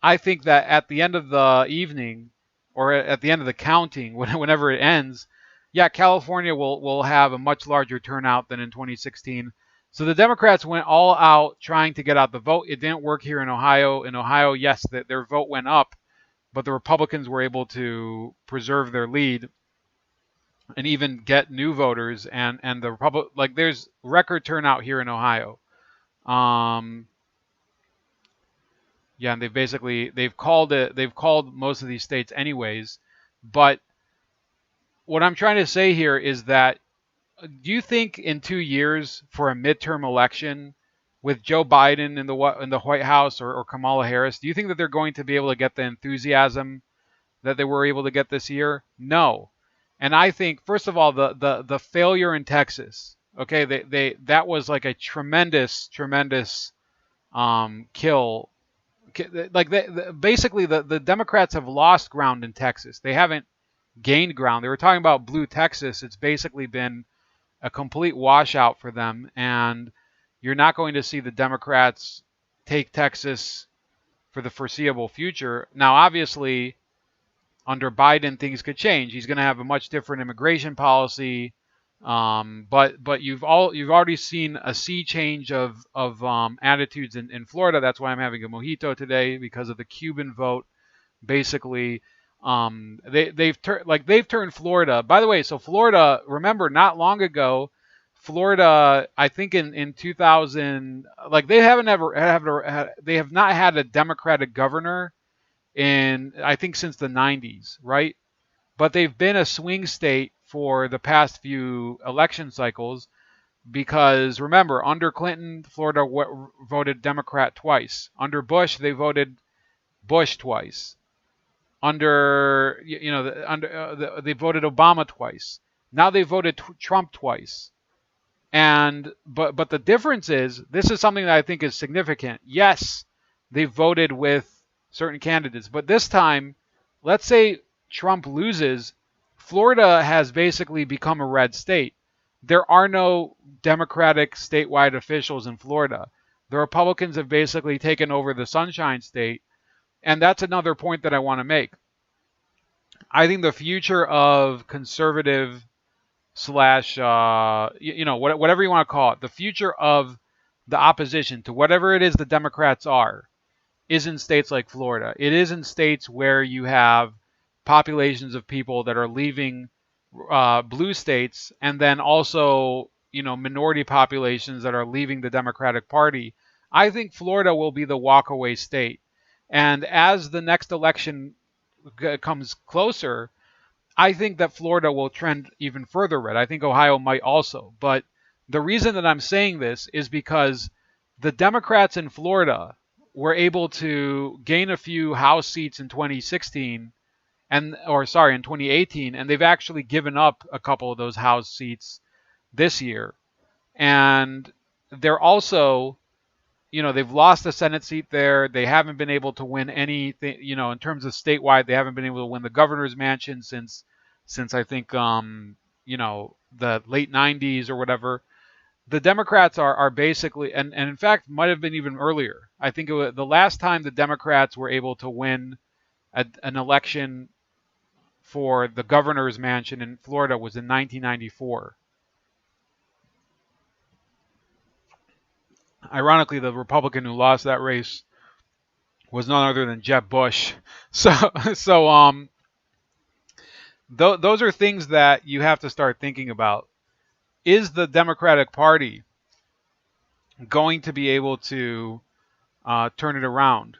I think that at the end of the evening, or at the end of the counting, whenever it ends, yeah, California will have a much larger turnout than in 2016. So the Democrats went all out trying to get out the vote. It didn't work here in Ohio. In Ohio, yes, their vote went up, but the Republicans were able to preserve their lead and even get new voters, and the Republic, like, there's record turnout here in Ohio. Yeah, and they've called most of these states anyways. But what I'm trying to say here is that, do you think in 2 years for a midterm election with Joe Biden in the White House, or Kamala Harris, do you think that they're going to be able to get the enthusiasm that they were able to get this year? No. And I think, first of all, the failure in Texas, okay, that was like a tremendous kill. Like basically the Democrats have lost ground in Texas. They haven't gained ground. They were talking about blue Texas. It's basically been a complete washout for them, and you're not going to see the Democrats take Texas for the foreseeable future. Now, obviously, under Biden, things could change. He's going to have a much different immigration policy, but you've already seen a sea change of attitudes in Florida. That's why I'm having a mojito today, because of the Cuban vote. Basically, they've turned Florida. By the way, so Florida, remember, not long ago, Florida, I think in 2000, like they have not had a Democratic governor in, I think, since the 90s, right? But they've been a swing state for the past few election cycles, because remember, under Clinton, Florida voted Democrat twice. Under Bush, they voted Bush twice. Under they voted Obama twice. Now they voted Trump twice. And but the difference is, this is something that I think is significant. Yes, they voted with certain candidates, but this time, let's say Trump loses, Florida has basically become a red state. There are no Democratic statewide officials in Florida. The Republicans have basically taken over the Sunshine State, and that's another point that I want to make. I think the future of conservative slash, whatever you want to call it, the future of the opposition to whatever it is the Democrats are, is in states like Florida. It is in states where you have populations of people that are leaving blue states, and then also, minority populations that are leaving the Democratic Party. I think Florida will be the walkaway state. And as the next election comes closer, I think that Florida will trend even further red. I think Ohio might also. But the reason that I'm saying this is because the Democrats in Florida were able to gain a few House seats in 2018, and they've actually given up a couple of those House seats this year. And they're also, they've lost a Senate seat there. They haven't been able to win anything, in terms of statewide. They haven't been able to win the governor's mansion since I think, the late 90s or whatever. The Democrats are basically, and in fact might have been even earlier. I think the last time the Democrats were able to win an election for the governor's mansion in Florida was in 1994. Ironically, the Republican who lost that race was none other than Jeb Bush. Those are things that you have to start thinking about. Is the Democratic Party going to be able to turn it around?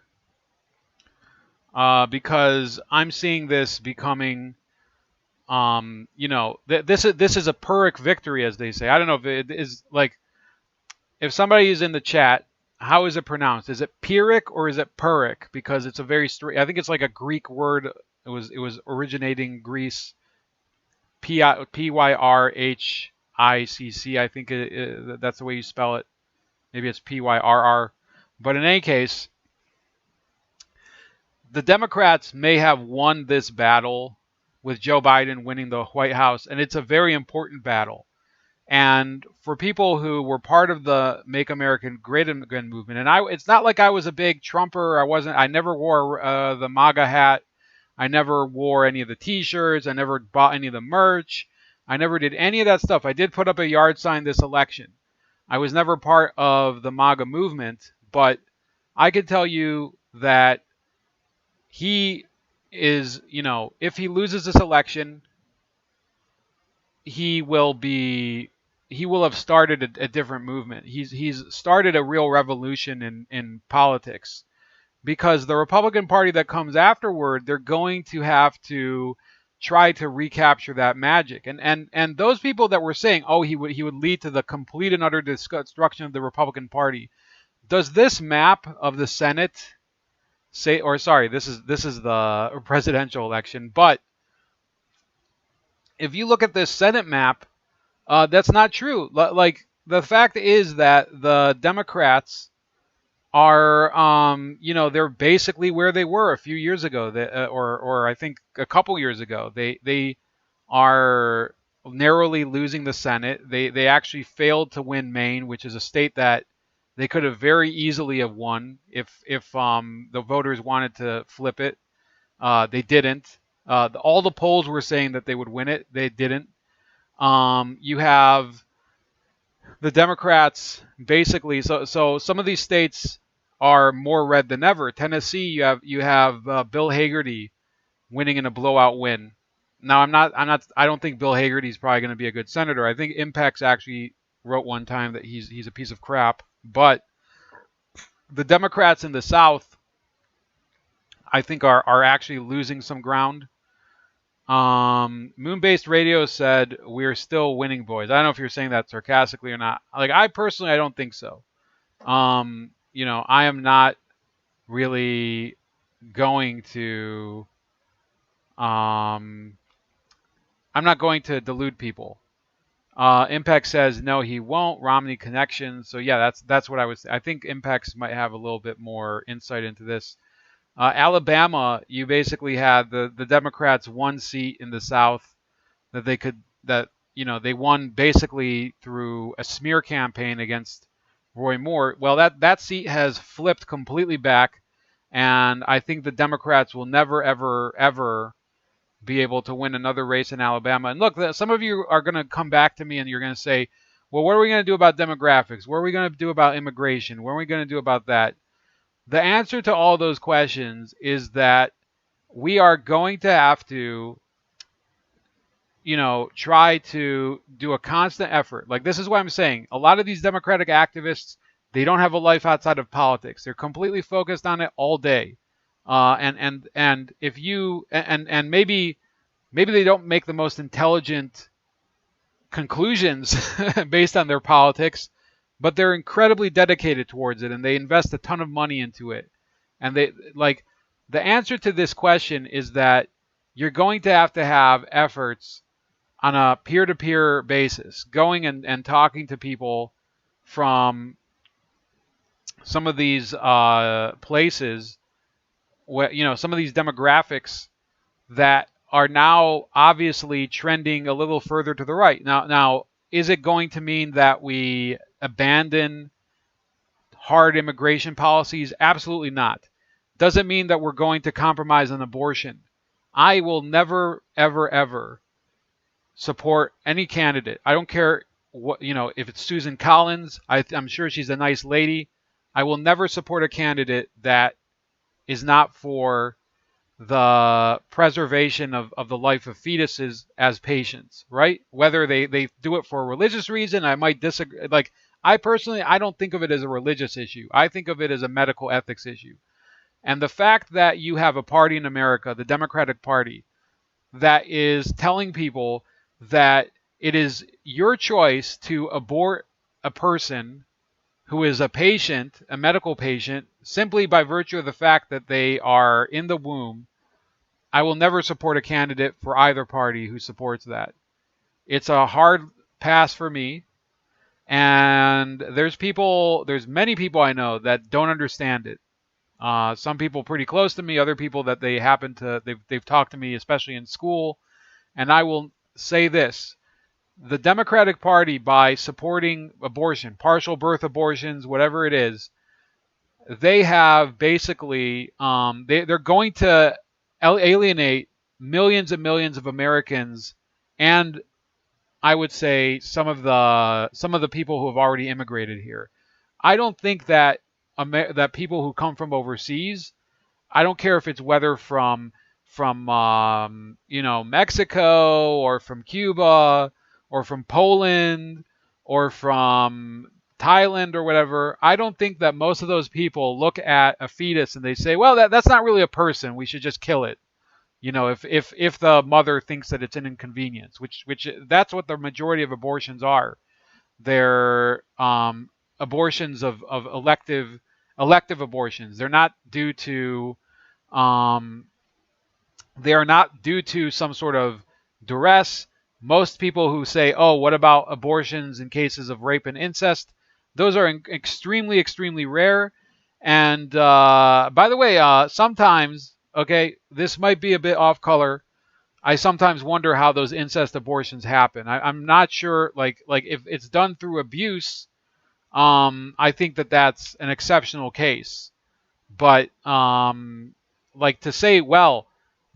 Because I'm seeing this becoming, this is a Pyrrhic victory, as they say. I don't know if it is, like, if somebody is in the chat, how is it pronounced? Is it Pyrrhic or is it Pyrrhic? Because it's a very I think it's like a Greek word. It was originating Greece. Pyrrhicc. I think that's the way you spell it. Maybe it's Pyrr. But in any case, the Democrats may have won this battle with Joe Biden winning the White House, and it's a very important battle. And for people who were part of the Make America Great Again movement, and it's not like I was a big Trumper. I never wore the MAGA hat. I never wore any of the T-shirts. I never bought any of the merch. I never did any of that stuff. I did put up a yard sign this election. I was never part of the MAGA movement, but I could tell you that he is, if he loses this election, he will have started a different movement. He's started a real revolution in politics, because the Republican Party that comes afterward, they're going to have to try to recapture that magic. And those people that were saying, oh, he would lead to the complete and utter destruction of the Republican Party. Does this map of the Senate say, or sorry, this is the presidential election, but if you look at this Senate map, that's not true. Like, the fact is that the Democrats are, they're basically where they were a few years ago, or I think a couple years ago. They are narrowly losing the Senate. They actually failed to win Maine, which is a state that they could have very easily have won if the voters wanted to flip it. They didn't. All the polls were saying that they would win it. They didn't. You have the Democrats basically. So some of these states are more red than ever. Tennessee, you have Bill Hagerty winning in a blowout win. Now I don't think Bill Hagerty is probably going to be a good senator. I think Impacts actually wrote one time that he's a piece of crap. But the Democrats in the South, I think, are actually losing some ground. Moon-based radio said we're still winning, boys. I don't know if you're saying that sarcastically or not. Like, I personally, I don't think so. I am not really going to. I'm not going to delude people. Impact says no, he won't. Romney connection. So yeah, that's what I was. I think Impacts might have a little bit more insight into this. Alabama, you basically had the Democrats one seat in the South that they won basically through a smear campaign against Roy Moore. Well, that seat has flipped completely back, and I think the Democrats will never, ever, ever be able to win another race in Alabama. And look, some of you are going to come back to me and you're going to say, well, what are we going to do about demographics? What are we going to do about immigration? What are we going to do about that? The answer to all those questions is that we are going to have to, try to do a constant effort. Like, this is what I'm saying. A lot of these Democratic activists, they don't have a life outside of politics. They're completely focused on it all day. And if you and maybe they don't make the most intelligent conclusions based on their politics, but they're incredibly dedicated towards it and they invest a ton of money into it. And the answer to this question is that you're going to have efforts on a peer-to-peer basis, going and talking to people from some of these places, where, some of these demographics that are now obviously trending a little further to the right. Now, is it going to mean that we abandon hard immigration policies? Absolutely not. Does it mean that we're going to compromise on abortion? I will never, ever, ever support any candidate. I don't care what, if it's Susan Collins. I'm sure she's a nice lady. I will never support a candidate that is not for the preservation of the life of fetuses as patients, right? Whether they do it for a religious reason, I might disagree. Like, I personally, I don't think of it as a religious issue. I think of it as a medical ethics issue. And the fact that you have a party in America, the Democratic Party, that is telling people that it is your choice to abort a person who is a patient, a medical patient, simply by virtue of the fact that they are in the womb, I will never support a candidate for either party who supports that. It's a hard pass for me. And there's many people I know that don't understand it. Some people pretty close to me, other people that they've talked to me, especially in school. And I will say this. The Democratic Party, by supporting abortion, partial birth abortions, whatever it is, they have basically, they're going to alienate millions and millions of Americans, and I would say some of the people who have already immigrated here. I don't think that that people who come from overseas, I don't care if it's whether from Mexico or from Cuba or from Poland or from Thailand or whatever, I don't think that most of those people look at a fetus and they say, well, that's not really a person. We should just kill it. You know, if the mother thinks that it's an inconvenience, which that's what the majority of abortions are. They're abortions of elective abortions. They're not due to um, they are not due to some sort of duress. Most people who say, "Oh, what about abortions in cases of rape and incest?" Those are extremely, extremely rare. And by the way, sometimes, okay, this might be a bit off color. I sometimes wonder how those incest abortions happen. I'm not sure, like if it's done through abuse, I think that that's an exceptional case. But like to say, well,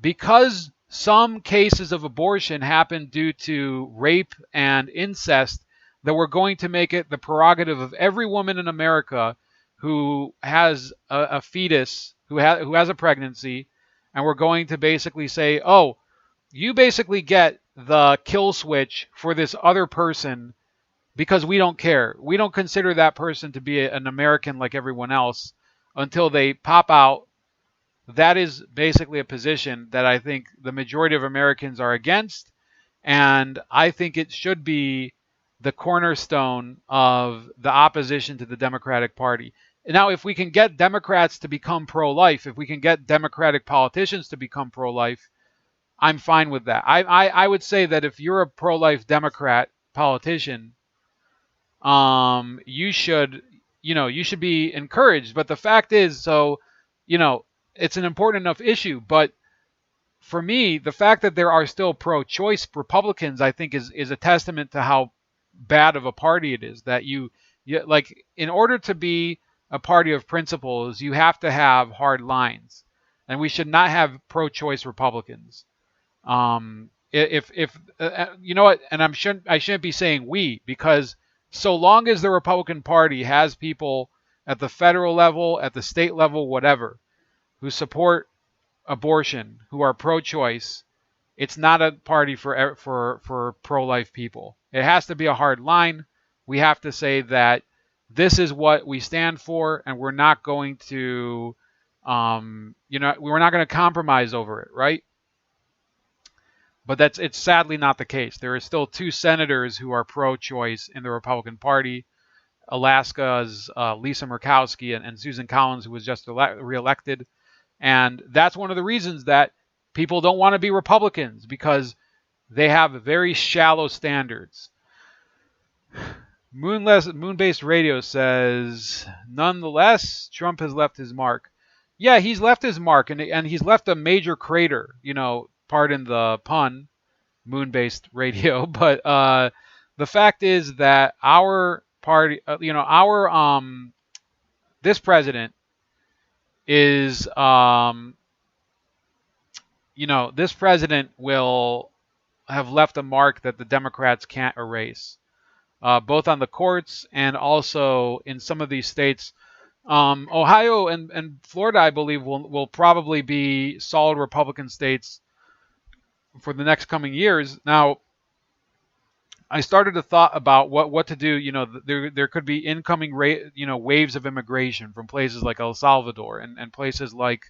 because some cases of abortion happen due to rape and incest, that we're going to make it the prerogative of every woman in America who has a fetus, who has a pregnancy, and we're going to basically say, oh, you basically get the kill switch for this other person because we don't care. We don't consider that person to be an American like everyone else until they pop out. That is basically a position that I think the majority of Americans are against, and I think it should be the cornerstone of the opposition to the Democratic Party. Now, if we can get Democrats to become pro-life, if we can get Democratic politicians to become pro-life, I'm fine with that. I would say that if you're a pro-life Democrat politician, you should, you should be encouraged. But the fact is, so, it's an important enough issue. But for me, the fact that there are still pro-choice Republicans, I think, is a testament to how bad of a party it is. That you like, in order to be a party of principles, you have to have hard lines, and we should not have pro-choice Republicans. If you know what, and I shouldn't be saying we, because so long as the Republican Party has people at the federal level, at the state level, whatever, who support abortion, who are pro-choice, it's not a party for pro-life people. It has to be a hard line. We have to say that this is what we stand for, and we're not going to, we're not going to compromise over it, right? But it's sadly not the case. There are still 2 senators who are pro-choice in the Republican Party. Alaska's Lisa Murkowski and Susan Collins, who was just reelected. And that's one of the reasons that people don't want to be Republicans, because they have very shallow standards. Moon-based radio says, nonetheless, Trump has left his mark. Yeah, he's left his mark, and he's left a major crater, pardon the pun, Moon-based radio. But the fact is that our party, this president is, this president will have left a mark that the Democrats can't erase, both on the courts and also in some of these states. Ohio and Florida, I believe, will probably be solid Republican states for the next coming years. Now, I started to thought about what to do. There could be incoming waves of immigration from places like El Salvador and places like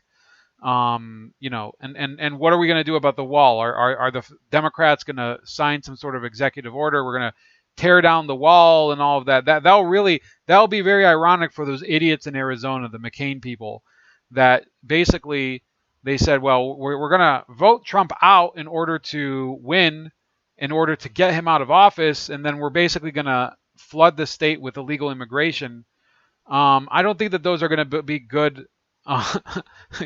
and what are we going to do about the wall? Are the Democrats going to sign some sort of executive order? We're going to tear down the wall and all of that. That'll be very ironic for those idiots in Arizona, the McCain people, that basically they said, well, we're going to vote Trump out in order to win, in order to get him out of office, and then we're basically going to flood the state with illegal immigration. I don't think that those are going to be good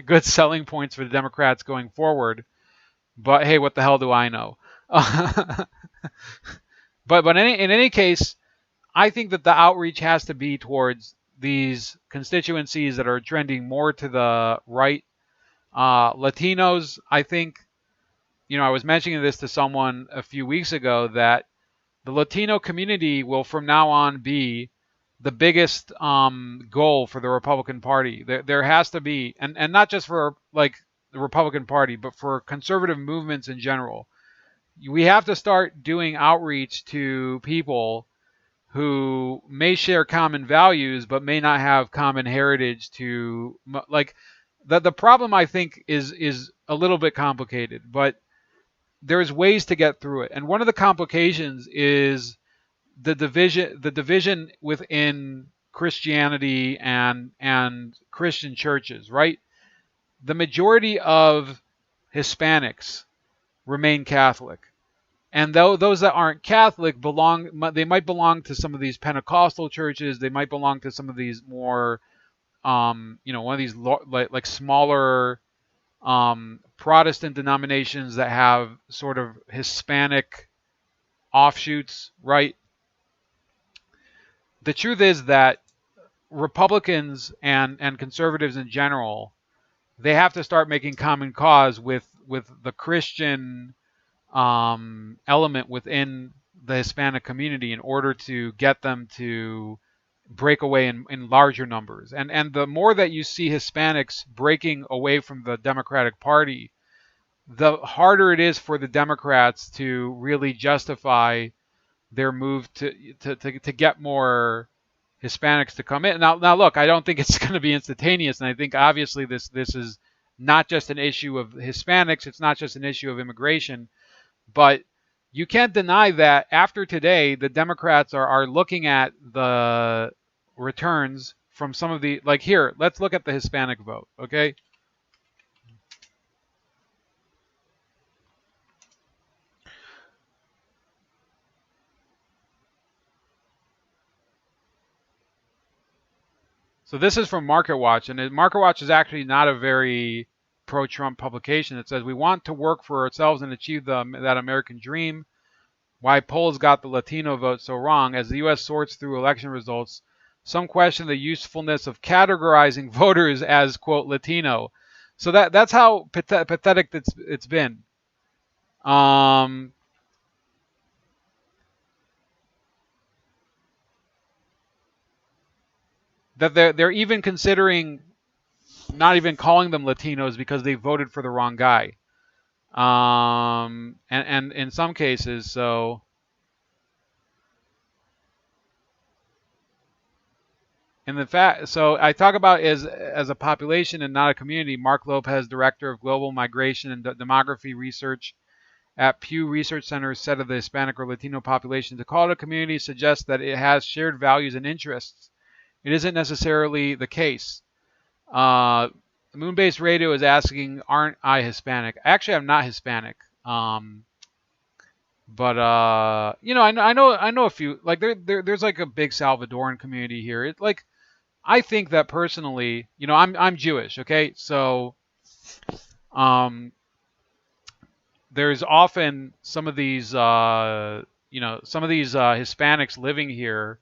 good selling points for the Democrats going forward. But hey, what the hell do I know? But in any case, I think that the outreach has to be towards these constituencies that are trending more to the right. Latinos, I think, I was mentioning this to someone a few weeks ago, that the Latino community will from now on be the biggest goal for the Republican Party. There has to be, and not just for like the Republican Party, but for conservative movements in general. We have to start doing outreach to people who may share common values but may not have common heritage to, like, the problem I think is a little bit complicated, but there's ways to get through it. And one of the complications is the division within Christianity and Christian churches, right? The majority of Hispanics remain Catholic. And those that aren't Catholic they might belong to some of these Pentecostal churches. They might belong to some of these more, one of these like smaller Protestant denominations that have sort of Hispanic offshoots, right? The truth is that Republicans and conservatives in general, they have to start making common cause with the Christian element within the Hispanic community in order to get them to break away in larger numbers. And the more that you see Hispanics breaking away from the Democratic Party, the harder it is for the Democrats to really justify their move to get more Hispanics to come in. Now look, I don't think it's going to be instantaneous, and I think obviously this is not just an issue of Hispanics, it's not just an issue of immigration, but you can't deny that after today, the Democrats are looking at the returns from some of the, like here, let's look at the Hispanic vote, okay? So this is from MarketWatch, and MarketWatch is actually not a very pro-Trump publication. It says, we want to work for ourselves and achieve that American dream. Why polls got the Latino vote so wrong. As the U.S. sorts through election results, some question the usefulness of categorizing voters as, quote, Latino. So that's how pathetic it's been. That they're even considering not even calling them Latinos because they voted for the wrong guy. And in some cases, so so I talk about as a population and not a community. Mark Lopez, director of global migration and demography research at Pew Research Center, said of the Hispanic or Latino population, to call it a community suggests that it has shared values and interests. It isn't necessarily the case. Moonbase Radio is asking, aren't I Hispanic? Actually, I'm not Hispanic. But I know a few. Like there's like a big Salvadoran community here. It like I think that personally, I'm Jewish. Okay, so there's often some of these Hispanics living here.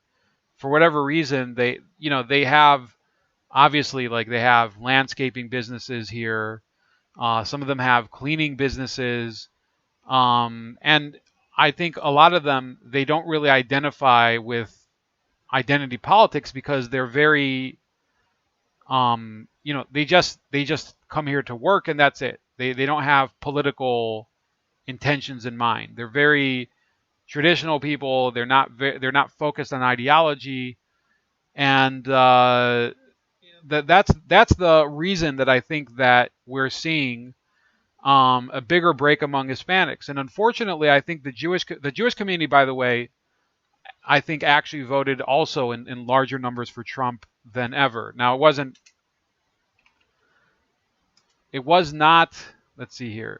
For whatever reason, they have, obviously, like they have landscaping businesses here. Some of them have cleaning businesses. And I think a lot of them, they don't really identify with identity politics because they're very, they just come here to work and that's it. They don't have political intentions in mind. They're very traditional people. They're not focused on ideology, and that's the reason that I think that we're seeing a bigger break among Hispanics. And unfortunately, I think the Jewish community, by the way, I think actually voted also in larger numbers for Trump than ever. Now it was not. Let's see here.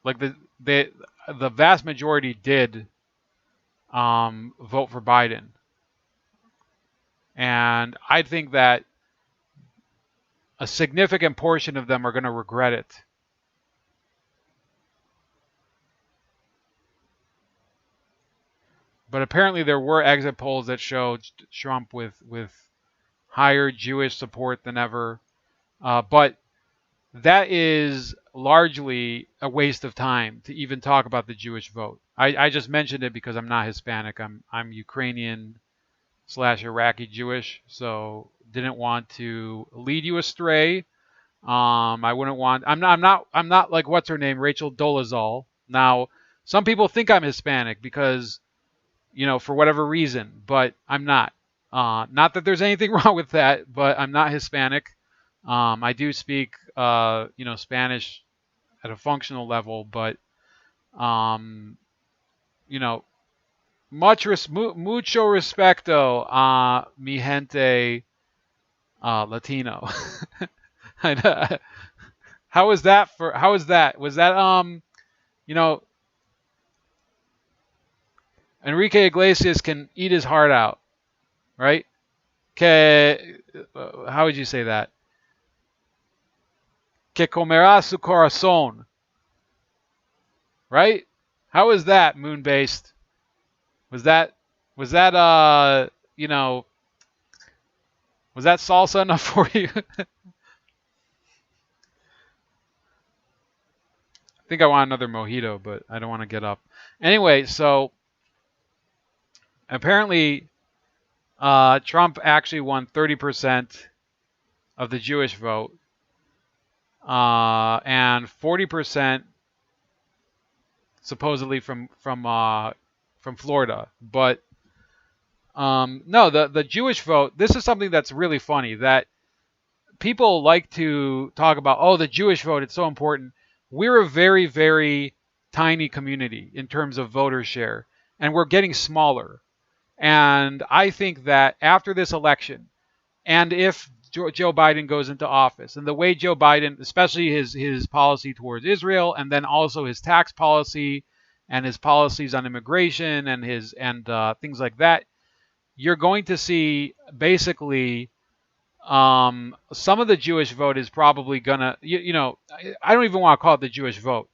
Like the vast majority did vote for Biden, and I think that a significant portion of them are going to regret it. But apparently there were exit polls that showed Trump with higher Jewish support than ever, but that is largely a waste of time to even talk about the Jewish vote. I just mentioned it because I'm not Hispanic. I'm Ukrainian/Iraqi Jewish, so didn't want to lead you astray. I wouldn't want. I'm not like what's her name, Rachel Dolezal. Now, some people think I'm Hispanic because, for whatever reason, but I'm not. Not that there's anything wrong with that, but I'm not Hispanic. I do speak, Spanish at a functional level, but um, you know, mucho respecto, mi gente Latino. How was that for? How was that? Was that you know, Enrique Iglesias can eat his heart out, right? How would you say that? Que comerá su corazón, right? How was that moon based? Was that was that salsa enough for you? I think I want another mojito, but I don't want to get up. Anyway, so apparently Trump actually won 30% of the Jewish vote, and 40% supposedly from Florida. But no, the Jewish vote. This is something that's really funny. That people like to talk about. Oh, the Jewish vote. It's so important. We're a very, very tiny community in terms of voter share, and we're getting smaller. And I think that after this election, and if Joe Biden goes into office, and the way Joe Biden, especially his policy towards Israel, and then also his tax policy and his policies on immigration and his things like that, you're going to see basically some of the Jewish vote is probably gonna, I don't even want to call it the Jewish vote.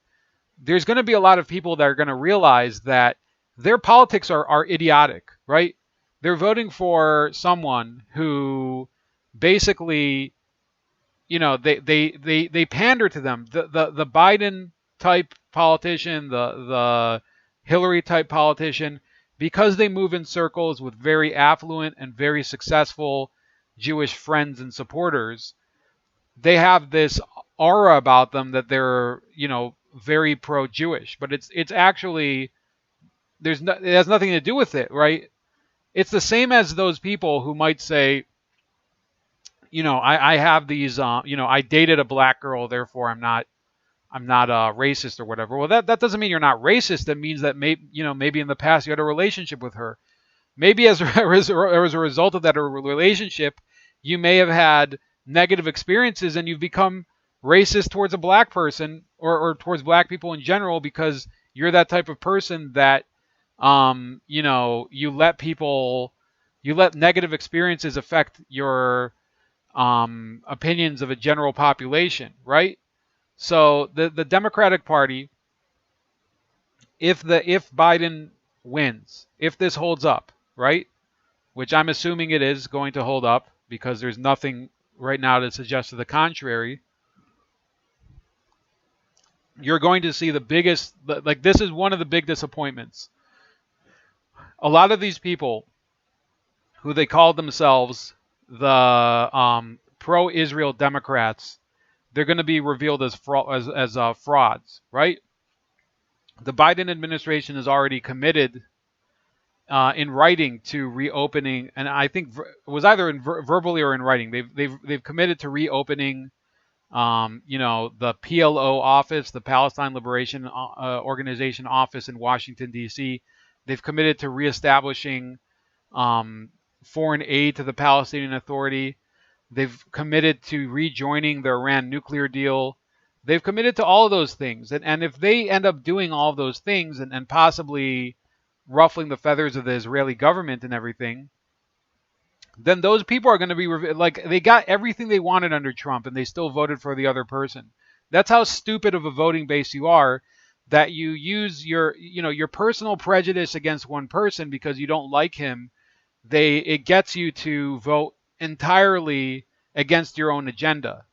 There's going to be a lot of people that are going to realize that their politics are idiotic, right? They're voting for someone who basically, they pander to them. The Biden type politician, the Hillary type politician, because they move in circles with very affluent and very successful Jewish friends and supporters, they have this aura about them that they're, very pro-Jewish. But it's actually it has nothing to do with it, right? It's the same as those people who might say, I have these, I dated a black girl, therefore I'm not racist or whatever. Well, that doesn't mean you're not racist. That means that maybe in the past you had a relationship with her. Maybe as a result of that relationship, you may have had negative experiences and you've become racist towards a black person or towards black people in general because you're that type of person that, you let negative experiences affect your opinions of a general population, right? So the Democratic Party, if Biden wins, if this holds up, right, which I'm assuming it is going to hold up because there's nothing right now to suggest to the contrary, you're going to see the biggest, this is one of the big disappointments. A lot of these people who they called themselves the pro-Israel Democrats, they're going to be revealed as frauds, right? The Biden administration is already committed in writing to reopening, and I think it was either verbally or in writing. They've committed to reopening, the PLO office, the Palestine Liberation Organization office in Washington D.C. They've committed to reestablishing foreign aid to the Palestinian Authority. They've committed to rejoining the Iran nuclear deal. They've committed to all of those things. And if they end up doing all of those things and possibly ruffling the feathers of the Israeli government and everything, then those people are going to be they got everything they wanted under Trump and they still voted for the other person. That's how stupid of a voting base you are, that you use your personal prejudice against one person because you don't like him. It gets you to vote entirely against your own agenda.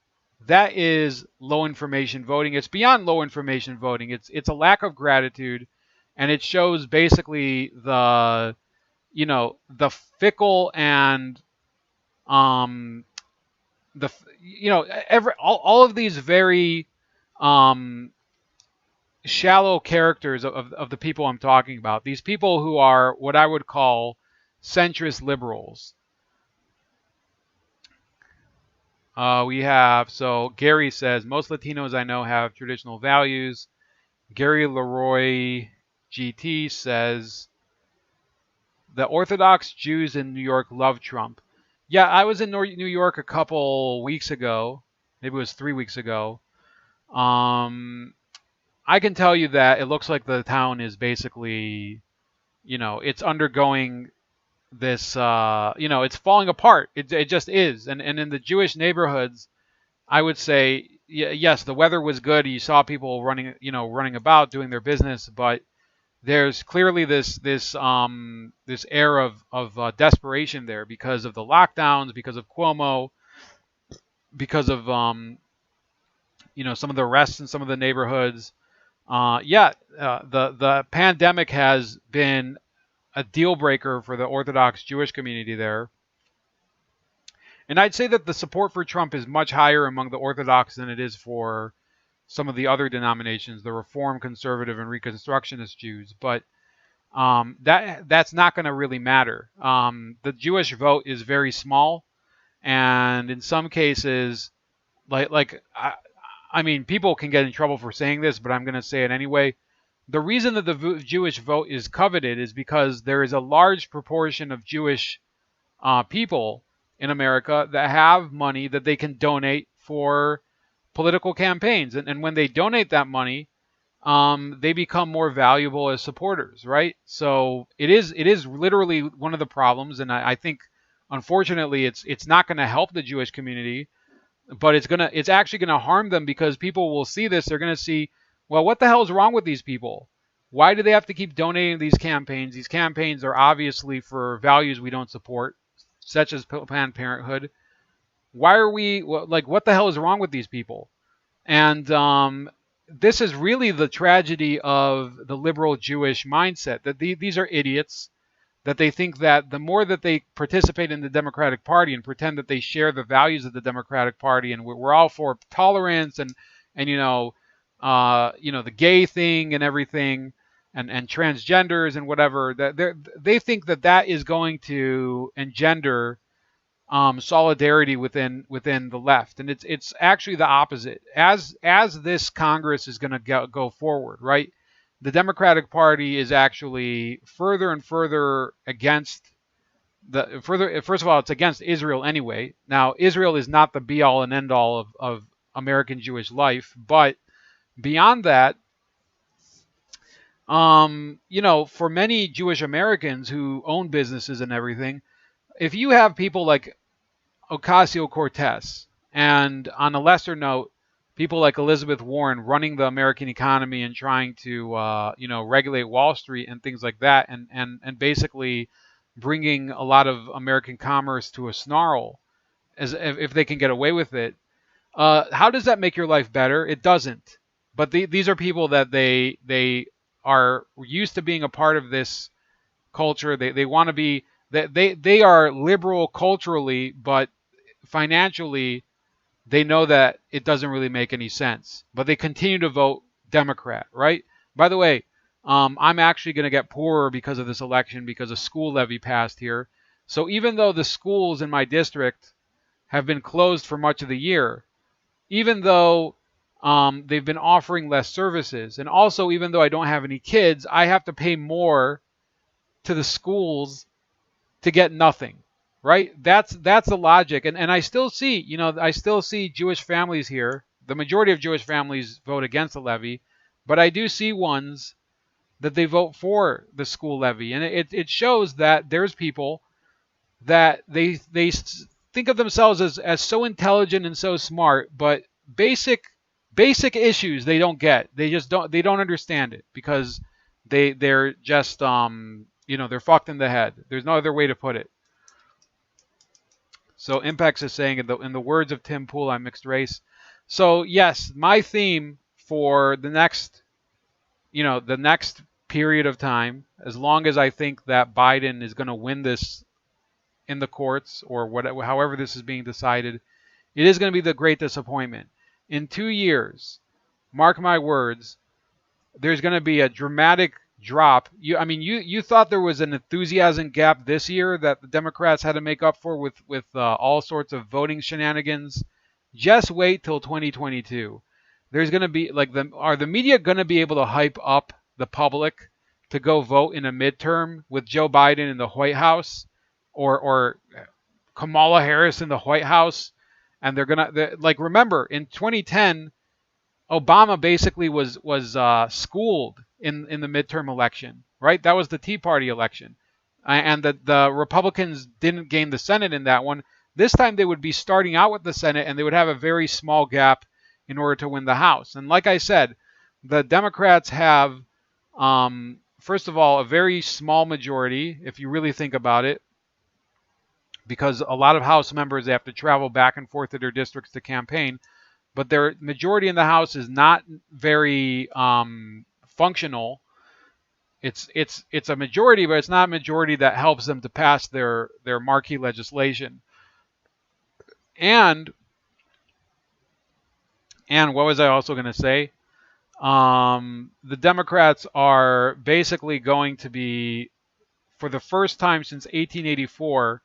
That is low information voting. It's beyond low information voting. It's a lack of gratitude, and it shows basically the fickle and all of these very shallow characters of the people I'm talking about. These people who are what I would call centrist liberals. We have, so Gary says, most Latinos I know have traditional values. Gary Leroy GT says, the Orthodox Jews in New York love Trump. Yeah, I was in New York a couple weeks ago. Maybe it was 3 weeks ago. Um, I can tell you that it looks like the town is basically, it's undergoing this, it's falling apart. It just is. And in the Jewish neighborhoods, I would say, yes, the weather was good. You saw people running about doing their business, but there's clearly this air of desperation there because of the lockdowns, because of Cuomo, because of some of the arrests in some of the neighborhoods. The pandemic has been a deal breaker for the Orthodox Jewish community there. And I'd say that the support for Trump is much higher among the Orthodox than it is for some of the other denominations, the Reform, Conservative, and Reconstructionist Jews. But that's not going to really matter. The Jewish vote is very small, and in some cases, I mean, people can get in trouble for saying this, but I'm going to say it anyway. The reason that the Jewish vote is coveted is because there is a large proportion of Jewish people in America that have money that they can donate for political campaigns. And when they donate that money, they become more valuable as supporters, right? So it is literally one of the problems, and I think, unfortunately, it's not going to help the Jewish community, but it's actually gonna harm them because people will see this. They're gonna see, well, what the hell is wrong with these people? Why do they have to keep donating these campaigns? These campaigns are obviously for values we don't support, such as Planned Parenthood. Why are we what the hell is wrong with these people? And this is really the tragedy of the liberal Jewish mindset, that these are idiots, that they think that the more that they participate in the Democratic Party and pretend that they share the values of the Democratic Party, and we're all for tolerance and the gay thing and everything, and transgenders and whatever, that they think that is going to engender solidarity within the left, and it's actually the opposite. As this Congress is going to go forward, right? The Democratic Party is actually further and further against first of all, it's against Israel anyway. Now, Israel is not the be all and end all of American Jewish life, but beyond that, for many Jewish Americans who own businesses and everything, if you have people like Ocasio-Cortez, and on a lesser note, people like Elizabeth Warren running the American economy and trying to, regulate Wall Street and things like that, and basically bringing a lot of American commerce to a snarl, as if they can get away with it. How does that make your life better? It doesn't. But these are people that they are used to being a part of this culture. They want to be. They are liberal culturally, but financially, they know that it doesn't really make any sense, but they continue to vote Democrat, right? By the way, I'm actually going to get poorer because of this election because a school levy passed here. So even though the schools in my district have been closed for much of the year, even though they've been offering less services, and also even though I don't have any kids, I have to pay more to the schools to get nothing. Right? That's the logic. And I still see Jewish families here. The majority of Jewish families vote against the levy, but I do see ones that they vote for the school levy. And it shows that there's people that they think of themselves as so intelligent and so smart, but basic issues they don't get. They don't understand it because they're just they're fucked in the head. There's no other way to put it. So Impex is saying, in the words of Tim Pool, I'm mixed race. So yes, my theme for the next period of time, as long as I think that Biden is going to win this in the courts or whatever, however this is being decided, it is going to be the great disappointment. In 2 years, mark my words, there's going to be a dramatic drop. You thought there was an enthusiasm gap this year that the Democrats had to make up for with all sorts of voting shenanigans Just wait till 2022. There's going to be like are the media going to be able to hype up the public to go vote in a midterm with Joe Biden in the White House or Kamala Harris in the White House? And like remember in 2010 Obama basically was schooled in the midterm election, right? That was the Tea Party election, and the Republicans didn't gain the Senate in that one. This time they would be starting out with the Senate, and they would have a very small gap in order to win the House. And like I said, the Democrats have, first of all, a very small majority, if you really think about it, because a lot of House members have to travel back and forth to their districts to campaign. But their majority in the House is not very functional. It's a majority, but it's not a majority that helps them to pass their marquee legislation. And what was I also going to say? The Democrats are basically going to be, for the first time since 1884,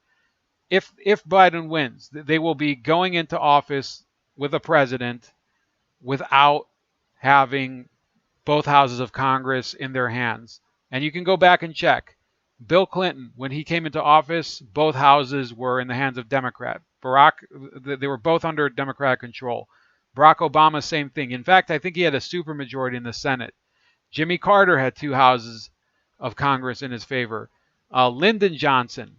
if Biden wins, they will be going into office with a president without having both houses of Congress in their hands. And you can go back and check. Bill Clinton, when he came into office, both houses were in the hands of Democrat. They were both under Democratic control. Barack Obama, same thing. In fact, I think he had a supermajority in the Senate. Jimmy Carter had 2 houses of Congress in his favor. Lyndon Johnson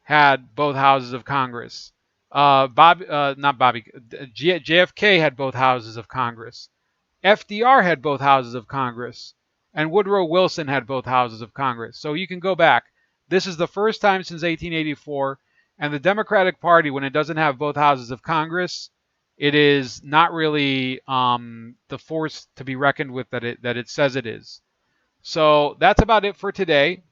had both houses of Congress. JFK had both houses of Congress. FDR had both houses of Congress. And Woodrow Wilson had both houses of Congress. So you can go back. This is the first time since 1884. And the Democratic Party, when it doesn't have both houses of Congress, it is not really the force to be reckoned with that it says it is. So that's about it for today.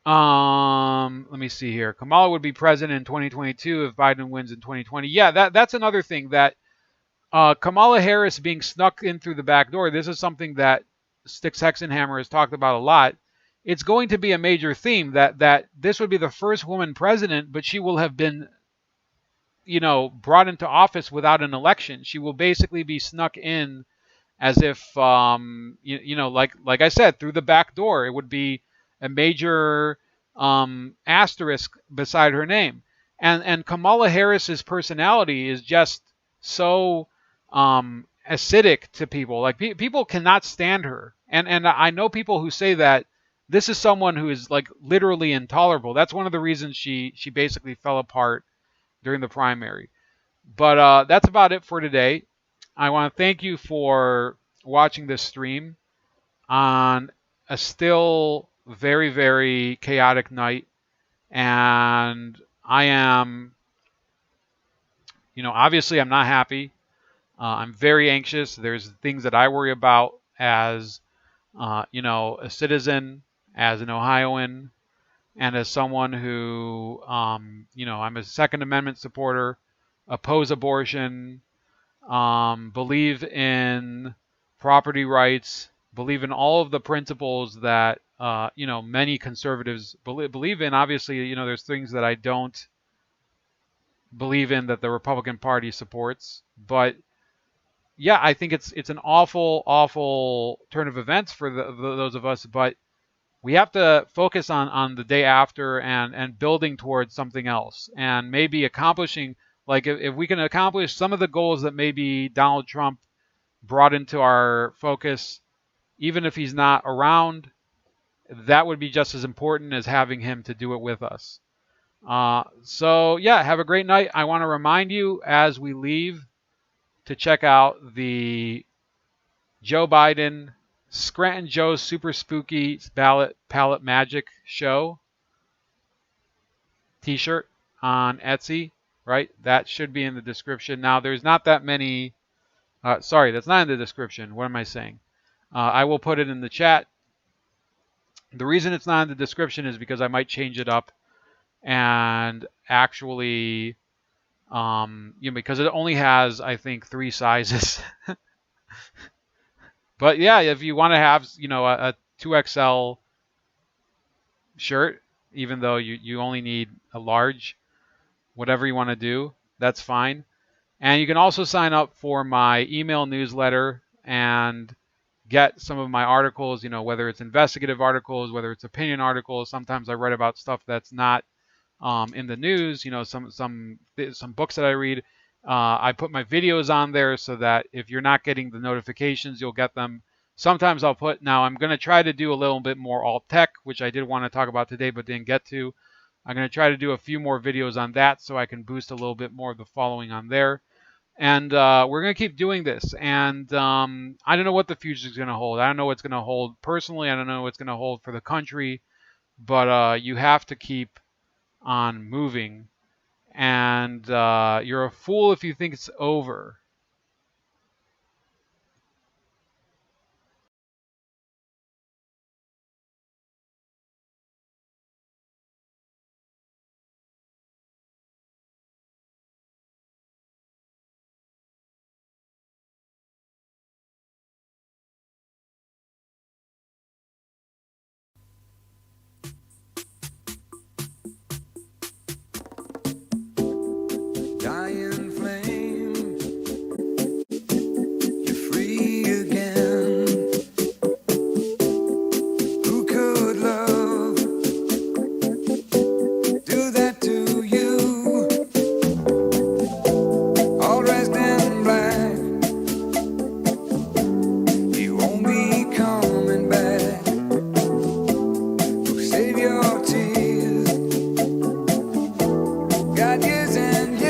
Let me see here. Kamala would be president in 2022 if Biden wins in 2020. Yeah, that's another thing, that Kamala Harris being snuck in through the back door. This is something that Styx Hexenhammer has talked about a lot. It's going to be a major theme that this would be the first woman president, but she will have been, brought into office without an election. She will basically be snuck in as if, like I said, through the back door. It would be a major asterisk beside her name. And Kamala Harris's personality is just so acidic to people. Like people cannot stand her. And I know people who say that this is someone who is like literally intolerable. That's one of the reasons she basically fell apart during the primary. But that's about it for today. I want to thank you for watching this stream on a still very, very chaotic night. And I am, obviously I'm not happy. I'm very anxious. There's things that I worry about as, a citizen, as an Ohioan, and as someone who, I'm a Second Amendment supporter, oppose abortion, believe in property rights, believe in all of the principles that, many conservatives believe in. Obviously, there's things that I don't believe in that the Republican Party supports. But yeah, I think it's an awful, awful turn of events for those of us. But we have to focus on the day after and building towards something else, and maybe accomplishing, like if we can accomplish some of the goals that maybe Donald Trump brought into our focus, even if he's not around, that would be just as important as having him to do it with us. So yeah, have a great night. I want to remind you as we leave to check out the Joe Biden Scranton Joe's Super Spooky Ballot Pallet Magic Show t-shirt on Etsy, right? That should be in the description. Now, there's not that many. Sorry, that's not in the description. What am I saying? I will put it in the chat. The reason it's not in the description is because I might change it up and actually, because it only has, I think, 3 sizes. But yeah, if you want to have, a 2XL shirt, even though you only need a large, whatever you want to do, that's fine. And you can also sign up for my email newsletter and get some of my articles, whether it's investigative articles, whether it's opinion articles. Sometimes I write about stuff that's not in the news, some books that I read. I put my videos on there so that if you're not getting the notifications, you'll get them. Sometimes I'll put, now I'm going to try to do a little bit more alt tech, which I did want to talk about today but didn't get to. I'm going to try to do a few more videos on that so I can boost a little bit more of the following on there. And we're going to keep doing this. And I don't know what the future is going to hold. I don't know what's going to hold personally. I don't know what's going to hold for the country. But you have to keep on moving. And you're a fool if you think it's over. Dying flame, you're free again. Who could love do that to you? All dressed in black, you won't be coming back. So save your tears, got years and years.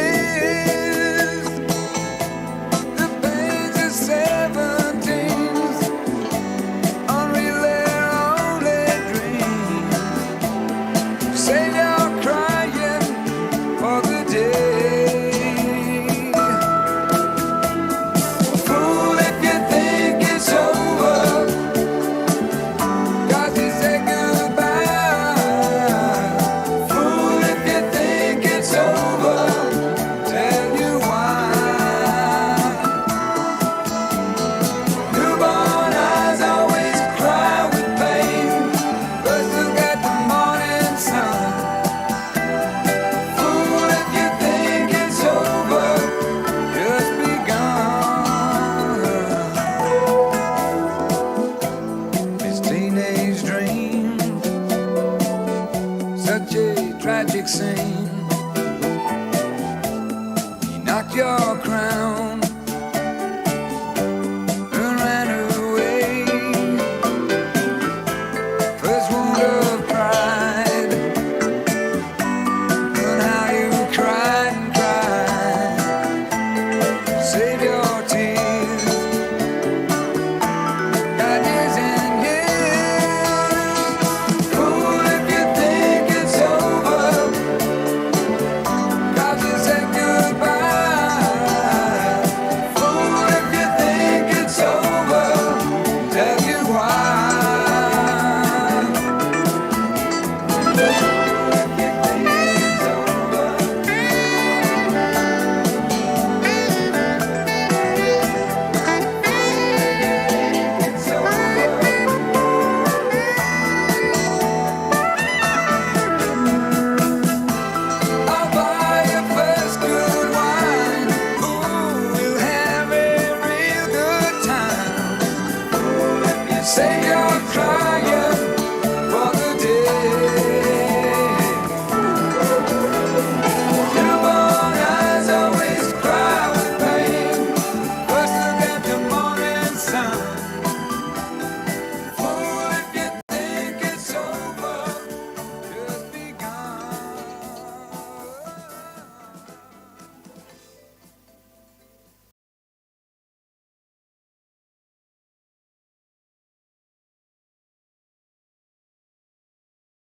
Tragic scene. He knocked your